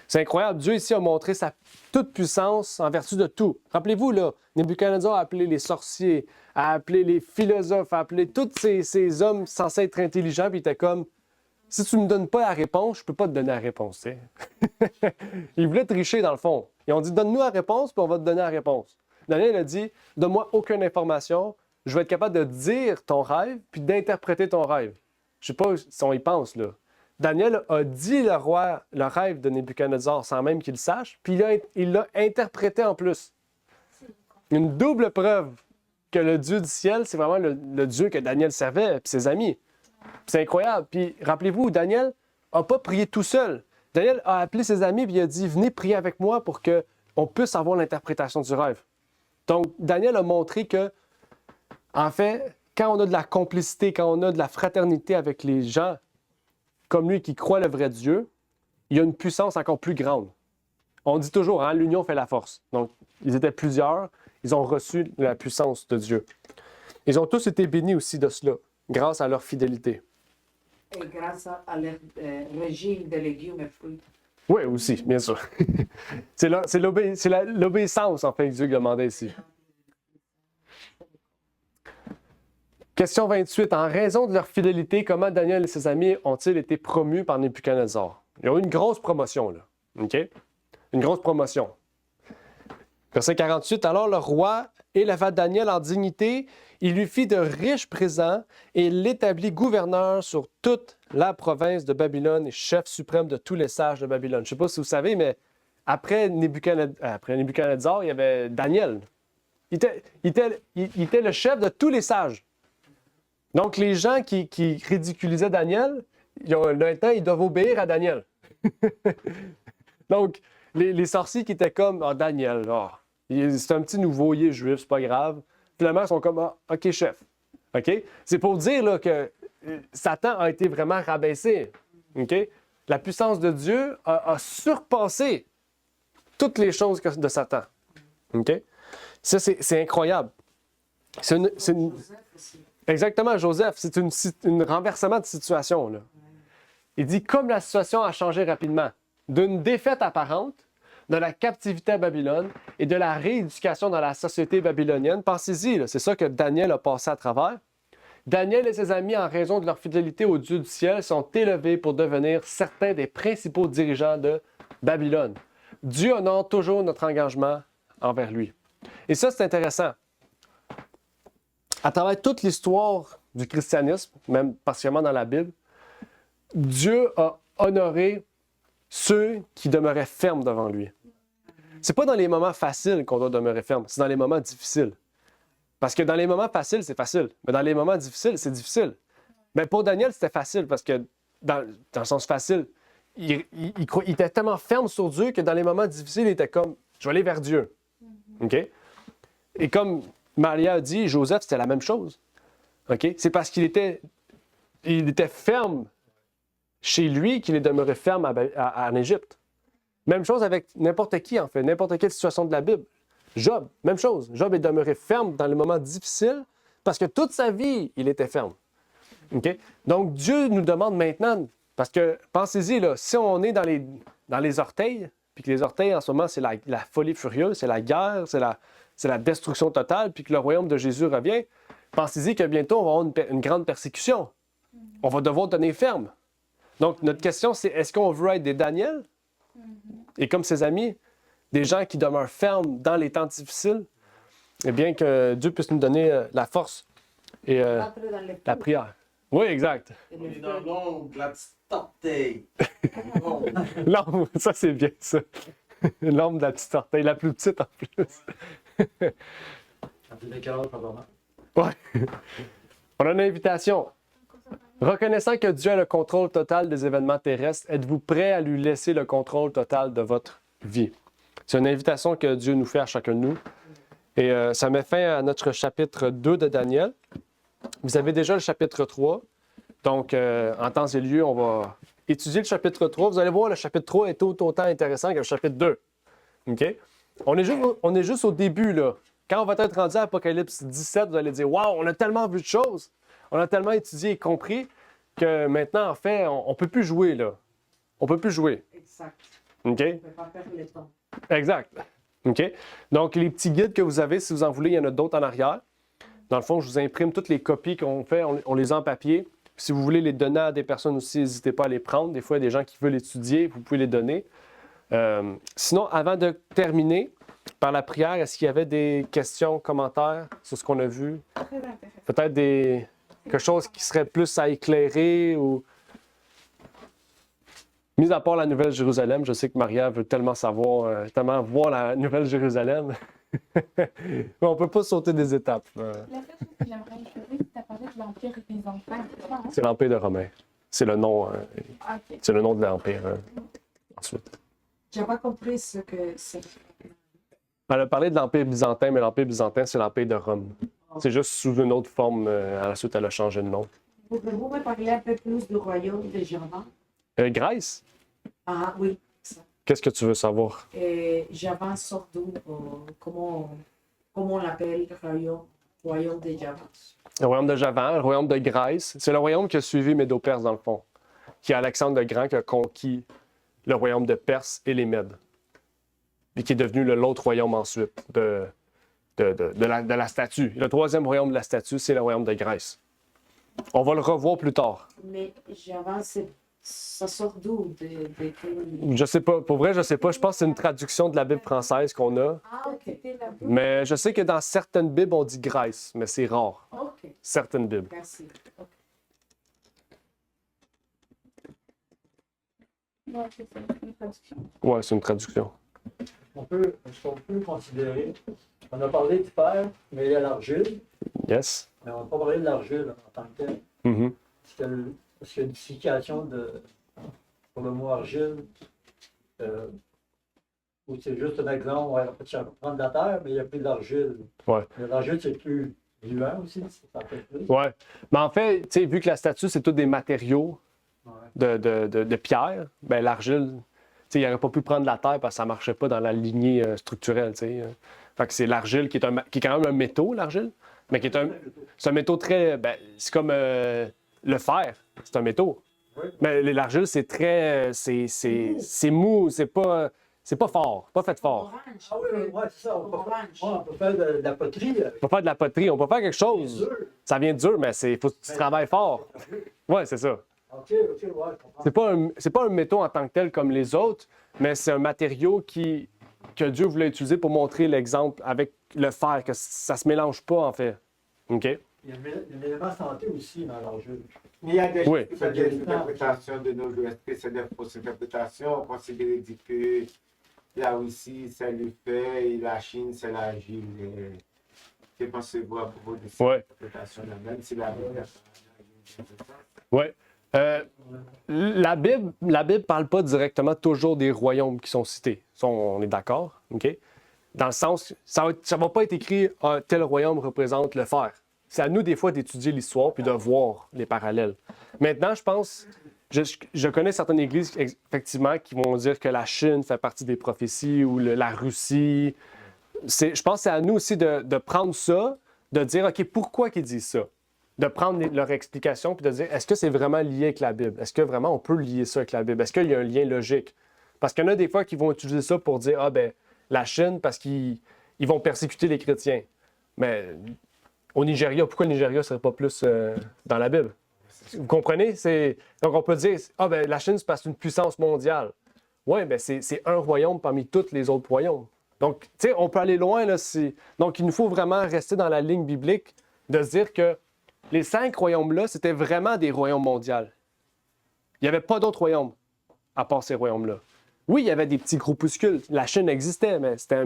S1: C'est incroyable. Dieu ici a montré sa toute-puissance en vertu de tout. Rappelez-vous, là, Nebuchadnezzar a appelé les sorciers, a appelé les philosophes, a appelé tous ces hommes censés être intelligents, puis il était comme, si tu ne me donnes pas la réponse, je ne peux pas te donner la réponse. Tu sais. Ils voulaient tricher dans le fond. Ils ont dit, donne-nous la réponse, puis on va te donner la réponse. Daniel a dit, donne-moi aucune information, je vais être capable de dire ton rêve, puis d'interpréter ton rêve. Je ne sais pas si on y pense, là. Daniel a dit le rêve de Nebuchadnezzar sans même qu'il le sache, puis il l'a interprété en plus. Une double preuve que le Dieu du ciel, c'est vraiment le Dieu que Daniel servait et ses amis. C'est incroyable. Puis rappelez-vous, Daniel n'a pas prié tout seul. Daniel a appelé ses amis et il a dit, venez prier avec moi pour qu'on puisse avoir l'interprétation du rêve. Donc, Daniel a montré que, en fait, quand on a de la complicité, quand on a de la fraternité avec les gens, comme lui qui croit le vrai Dieu, il y a une puissance encore plus grande. On dit toujours, hein, l'union fait la force. Donc, ils étaient plusieurs, ils ont reçu la puissance de Dieu. Ils ont tous été bénis aussi de cela, grâce à leur fidélité.
S2: Et grâce à leur régime de légumes et fruits.
S1: Oui, aussi, bien sûr. C'est l'obéissance, en fait, que Dieu demandait ici. Question 28. En raison de leur fidélité, comment Daniel et ses amis ont-ils été promus par Nebuchadnezzar? Ils ont eu une grosse promotion, là. OK? Une grosse promotion. Verset 48. Alors le roi éleva Daniel en dignité, il lui fit de riches présents et l'établit gouverneur sur toute la province de Babylone et chef suprême de tous les sages de Babylone. Je ne sais pas si vous savez, mais après Nebuchadnezzar, il y avait Daniel. Il était le chef de tous les sages. Donc, les gens qui ridiculisaient Daniel, maintenant, ils doivent obéir à Daniel. Donc, les sorciers qui étaient comme, « Ah, Daniel, c'est un petit nouveau, il est juif, c'est pas grave. » Finalement, ils sont comme, « Ah, OK, chef. » OK? C'est pour dire là, que Satan a été vraiment rabaissé. OK? La puissance de Dieu a surpassé toutes les choses de Satan. OK? Ça, c'est incroyable.
S2: Joseph aussi.
S1: Exactement, Joseph, c'est un renversement de situation. Là. Il dit, comme la situation a changé rapidement, d'une défaite apparente, de la captivité à Babylone et de la rééducation dans la société babylonienne, pensez-y, là, c'est ça que Daniel a passé à travers. Daniel et ses amis, en raison de leur fidélité au Dieu du ciel, sont élevés pour devenir certains des principaux dirigeants de Babylone. Dieu honore toujours notre engagement envers lui. Et ça, c'est intéressant. À travers toute l'histoire du christianisme, même particulièrement dans la Bible, Dieu a honoré ceux qui demeuraient fermes devant lui. C'est pas dans les moments faciles qu'on doit demeurer ferme, c'est dans les moments difficiles. Parce que dans les moments faciles, c'est facile, mais dans les moments difficiles, c'est difficile. Mais pour Daniel, c'était facile parce que, dans le sens facile, il était tellement ferme sur Dieu que dans les moments difficiles, il était comme, je vais aller vers Dieu. OK? Et comme Maria a dit, Joseph, c'était la même chose. OK? C'est parce qu'il était ferme chez lui qu'il est demeuré ferme en Égypte. Même chose avec n'importe qui, en fait, n'importe quelle situation de la Bible. Job, même chose. Job est demeuré ferme dans les moments difficiles parce que toute sa vie, il était ferme. OK? Donc, Dieu nous demande maintenant, parce que, pensez-y, là, si on est dans les orteils, puis que les orteils, en ce moment, c'est la folie furieuse, c'est la guerre, c'est la destruction totale, puis que le royaume de Jésus revient, pensez-y que bientôt, on va avoir une grande persécution. On va devoir tenir ferme. Donc, notre question, c'est est-ce qu'on veut être des Daniel Et comme ses amis, des gens qui demeurent fermes dans les temps difficiles, et bien que Dieu puisse nous donner la force et
S2: Entrer dans les
S1: la
S2: feux
S1: prière. Oui, exact.
S2: et
S6: On
S2: les
S6: est dans
S2: feux.
S6: l'ombre de la petite orteil. Oh.
S1: L'ombre, ça c'est bien ça. L'ombre de la petite orteille, la plus petite en plus.
S4: Ça fait des carottes, pas vraiment.
S1: Ouais. On a une invitation. Reconnaissant que Dieu a le contrôle total des événements terrestres, êtes-vous prêt à lui laisser le contrôle total de votre vie? C'est une invitation que Dieu nous fait à chacun de nous. Et ça met fin à notre chapitre 2 de Daniel. Vous avez déjà le chapitre 3. Donc, en temps et lieu, on va étudier le chapitre 3. Vous allez voir, le chapitre 3 est tout autant intéressant que le chapitre 2. OK? On est juste au début, là. Quand on va être rendu à Apocalypse 17, vous allez dire « Wow, on a tellement vu de choses! On a tellement étudié et compris que maintenant, en fait, on ne peut plus jouer, là. On ne peut plus jouer.
S2: Exact.
S1: OK?
S2: On ne peut pas perdre le temps.
S1: Exact. OK? Donc, les petits guides que vous avez, si vous en voulez, il y en a d'autres en arrière. Dans le fond, je vous imprime toutes les copies qu'on fait, on les a en papier. Si vous voulez les donner à des personnes aussi, n'hésitez pas à les prendre. Des fois, il y a des gens qui veulent étudier, vous pouvez les donner. Sinon, avant de terminer par la prière, est-ce qu'il y avait des questions, commentaires sur ce qu'on a vu?
S3: Très intéressant.
S1: Peut-être quelque chose qui serait plus à éclairer ou... Mis à part la Nouvelle-Jérusalem, je sais que Maria veut tellement savoir, tellement voir la Nouvelle-Jérusalem. Mais on ne peut pas sauter des étapes.
S3: La seule chose que j'aimerais ajouter, c'est que tu as parlé de l'Empire byzantin, c'est ça, hein?
S1: C'est l'Empire de Romain. C'est le nom,
S3: Ah, ok.
S1: c'est le nom de l'Empire. Ensuite.
S2: Je n'ai pas compris ce que c'est.
S1: Elle a parlé de l'Empire byzantin, mais l'Empire byzantin, c'est l'Empire de Rome. C'est juste sous une autre forme. À la suite, elle a changé de nom.
S2: Pouvez-vous me parler un peu plus du royaume de Java?
S1: Grèce,
S2: Ah oui, ça.
S1: qu'est-ce que tu veux savoir?
S2: Et Java sort d'où? Comment on l'appelle, royaume de Java?
S1: Le royaume de Javan, le royaume de Grèce. C'est le royaume qui a suivi Médo-Perse, dans le fond. Qui est Alexandre le Grand qui a conquis le royaume de Perse et les Mèdes. Et qui est devenu l'autre royaume ensuite de la statue. Le troisième royaume de la statue, c'est le royaume de Grèce. On va le revoir plus tard.
S2: Mais Java, ça sort d'où?
S1: Je sais pas. Pour vrai, je sais pas. Je pense que c'est une traduction de la Bible française qu'on a.
S2: Ah, ok.
S3: C'était la boue.
S1: Mais je sais que dans certaines Bibles, on dit Grèce, mais c'est rare.
S2: Ok,
S1: Certaines Bibles.
S2: merci. Ok.
S3: Ouais, c'est ça, une traduction.
S1: Ouais, c'est une traduction.
S4: Est-ce qu'on peut considérer, on a parlé de fer, mais il y a l'argile,
S1: Yes.
S4: mais on n'a pas parlé de l'argile en tant que tel.
S1: Mhm.
S4: Est-ce qu'il y a une signification pour le mot argile? Ou c'est juste un exemple, ouais, en fait, tu vas prendre de la terre, mais il n'y a plus de l'argile.
S1: Ouais.
S4: Mais l'argile, c'est plus vivant aussi, ça fait plus.
S1: Ouais. Mais en fait, tu sais, vu que la statue, c'est tous des matériaux
S4: Ouais.
S1: de pierre, ben l'argile, tu sais, il n'aurait pas pu prendre la terre parce que ça ne marchait pas dans la lignée structurelle, tu sais. Fait que c'est l'argile qui est quand même un métaux, l'argile, mais qui est c'est un métaux très, ben, c'est comme le fer, c'est un métaux.
S4: Oui.
S1: Mais l'argile, c'est très, c'est mou, c'est pas fort, pas fait fort.
S2: Orange.
S4: Ah oui, ouais, c'est ça. On peut,
S2: Orange.
S4: on peut faire de la poterie.
S1: On peut faire de la poterie, on peut faire quelque chose.
S4: Dur.
S1: Ça vient dur, mais il faut que tu travailles fort. Ouais, c'est ça.
S4: Ok, ouais, je comprends.
S1: C'est pas un métaux en tant que tel comme les autres, mais c'est un matériau que Dieu voulait utiliser pour montrer l'exemple avec le fer, que ça se mélange pas en fait. OK?
S4: Il y a un élément santé aussi dans l'argile.
S5: Mais il y a des
S1: Oui.
S5: interprétations de nos jours. Est-ce que c'est des fausses interprétations? On considère que la Russie, c'est le fer et la Chine, c'est l'argile. Que pensez-vous à propos de cette
S1: Ouais.
S5: interprétation-là, même si la Bible
S1: Ouais. La Bible parle pas directement toujours des royaumes qui sont cités. Ça, on est d'accord, OK? Dans le sens, ça va pas être écrit tel royaume représente le fer. C'est à nous, des fois, d'étudier l'histoire puis de voir les parallèles. Maintenant, je pense, je connais certaines églises, effectivement, qui vont dire que la Chine fait partie des prophéties ou la Russie. Je pense que c'est à nous aussi de prendre ça, de dire, OK, pourquoi qu'ils disent ça? De prendre leur explication puis de dire, est-ce que c'est vraiment lié avec la Bible? Est-ce que vraiment on peut lier ça avec la Bible? Est-ce qu'il y a un lien logique? Parce qu'il y en a des fois qui vont utiliser ça pour dire, ah ben, la Chine, parce qu'ils vont persécuter les chrétiens. Mais au Nigeria, pourquoi le Nigeria ne serait pas plus dans la Bible? Vous comprenez? Donc on peut dire, ah ben, la Chine, c'est parce que c'est une puissance mondiale. Oui, ben c'est un royaume parmi tous les autres royaumes. Donc, tu sais, on peut aller loin, là. Donc, il nous faut vraiment rester dans la ligne biblique de se dire que les 5 royaumes-là, c'était vraiment des royaumes mondiaux. Il n'y avait pas d'autres royaumes à part ces royaumes-là. Oui, il y avait des petits groupuscules. La Chine existait, mais c'était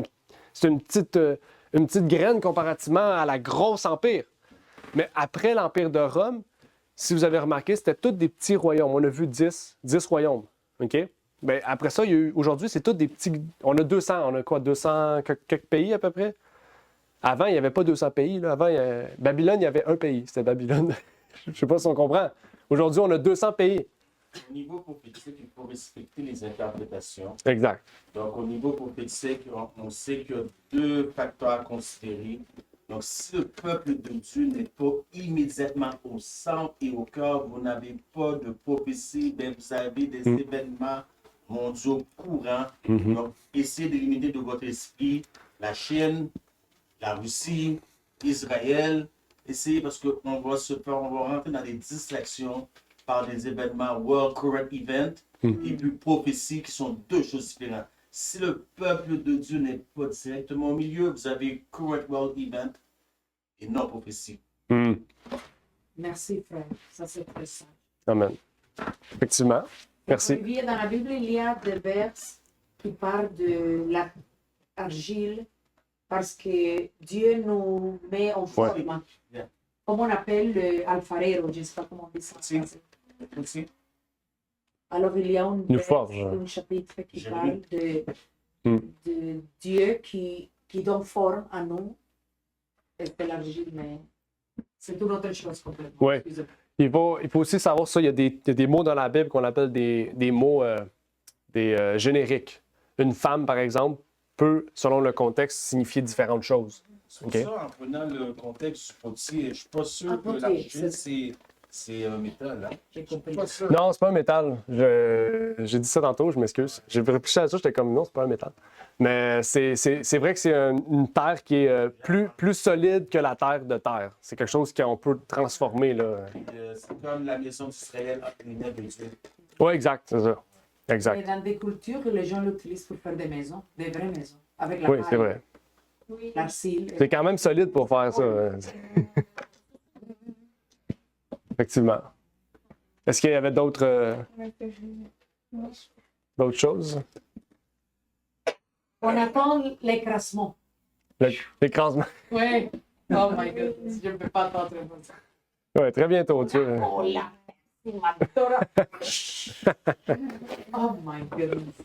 S1: une petite graine comparativement à la grosse empire. Mais après l'Empire de Rome, si vous avez remarqué, c'était tous des petits royaumes. On a vu 10 royaumes. OK? Bien, après ça, aujourd'hui, c'est tous des petits. On a 200. On a quoi? 200 quelques pays à peu près? Avant, il n'y avait pas 200 pays. Là. Avant, Babylone, il y avait un pays. C'était Babylone. Je ne sais pas si on comprend. Aujourd'hui, on a 200 pays.
S6: Au niveau prophétique, il faut respecter les interprétations.
S1: Exact.
S6: Donc, au niveau prophétique, on sait qu'il y a 2 facteurs à considérer. Donc, si le peuple de Dieu n'est pas immédiatement au centre et au cœur, vous n'avez pas de prophétie, bien, vous avez des événements mondiaux courants. Donc, essayez d'éliminer de votre esprit la Chine, la Russie, Israël. Essayez parce qu'on va rentrer dans des distractions par des événements World Current Event et puis prophétie qui sont 2 choses différentes. Si le peuple de Dieu n'est pas directement au milieu, vous avez Current World Event et non prophétie.
S2: Merci, frère. Ça, c'est très sage.
S1: Amen. Effectivement. Merci.
S2: Dans la Bible, il y a des versets qui parlent de l'argile parce que Dieu nous met en forme.
S6: Yeah.
S2: Comme on appelle le alfarero, je ne sais pas comment on dit ça.
S6: Si. Aussi.
S2: Alors, il y a un chapitre qui parle de Dieu qui donne forme à nous. Et c'est l'argile, mais c'est une autre chose complètement.
S1: Ouais. Il faut aussi savoir ça, il y a des mots dans la Bible qu'on appelle des mots génériques. Une femme, par exemple, peut, selon le contexte, signifier différentes choses.
S6: C'est pour ça, en prenant le contexte du potier, je ne suis pas sûr que l'argile, c'est un métal. Hein?
S2: J'ai compris.
S1: Non, c'est pas un métal. J'ai dit ça tantôt, je m'excuse. J'ai réfléchi à ça, j'étais comme non, c'est pas un métal. Mais c'est vrai que c'est une terre qui est plus solide que la terre de terre. C'est quelque chose qu'on peut transformer. Là.
S6: C'est comme la maison d'Israël inclinée de Dieu.
S1: Oui, exact, c'est ça.
S2: Et
S1: Exact.
S2: dans des cultures, les gens l'utilisent pour faire des maisons, des vraies maisons, avec la
S1: Oui,
S2: paille,
S1: c'est vrai.
S3: Oui.
S2: l'argile.
S1: C'est quand même solide pour faire ça. Effectivement. Est-ce qu'il y avait d'autres choses?
S2: On attend l'écrasement.
S1: L'écrasement.
S2: Oui. Oh my goodness, je ne peux pas attendre ça.
S1: Oui, très bientôt. Tu...
S2: Oh là, oh my goodness.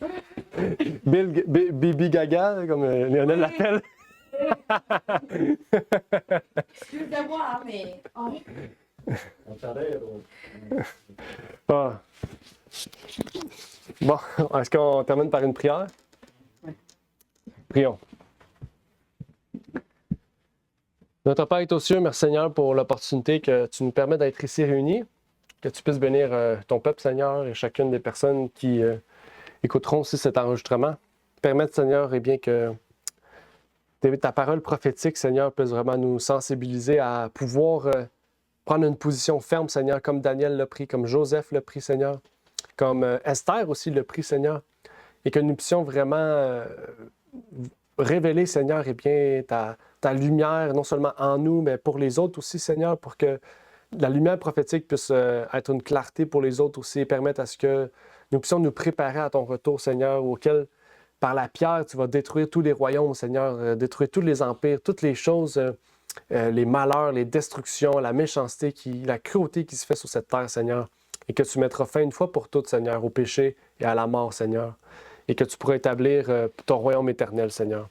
S1: Bibi Gaga, comme Lionel l'appelle.
S3: Excusez-moi, mais. Oh.
S1: Ah. Bon, est-ce qu'on termine par une prière? Prions. Notre Père est aux cieux, merci Seigneur pour l'opportunité que tu nous permets d'être ici réunis, que tu puisses bénir ton peuple Seigneur et chacune des personnes qui écouteront aussi cet enregistrement. Permette Seigneur, eh bien, que ta parole prophétique Seigneur puisse vraiment nous sensibiliser à pouvoir prendre une position ferme Seigneur, comme Daniel l'a pris, comme Joseph l'a pris Seigneur, comme Esther aussi l'a pris Seigneur, et que nous puissions vraiment révéler Seigneur, eh bien, ta lumière, non seulement en nous, mais pour les autres aussi, Seigneur, pour que la lumière prophétique puisse être une clarté pour les autres aussi et permettre à ce que nous puissions nous préparer à ton retour, Seigneur, auquel, par la pierre, tu vas détruire tous les royaumes, Seigneur, détruire tous les empires, toutes les choses, les malheurs, les destructions, la méchanceté, la cruauté qui se fait sur cette terre, Seigneur, et que tu mettras fin une fois pour toutes, Seigneur, au péché et à la mort, Seigneur, et que tu pourras établir ton royaume éternel, Seigneur.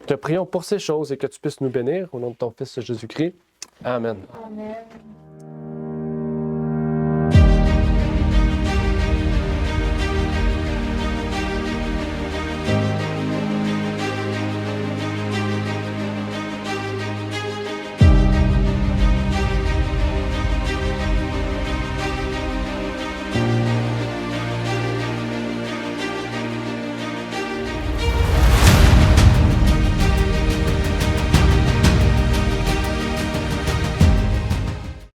S1: Nous te prions pour ces choses et que tu puisses nous bénir au nom de ton Fils Jésus-Christ. Amen.
S3: Amen.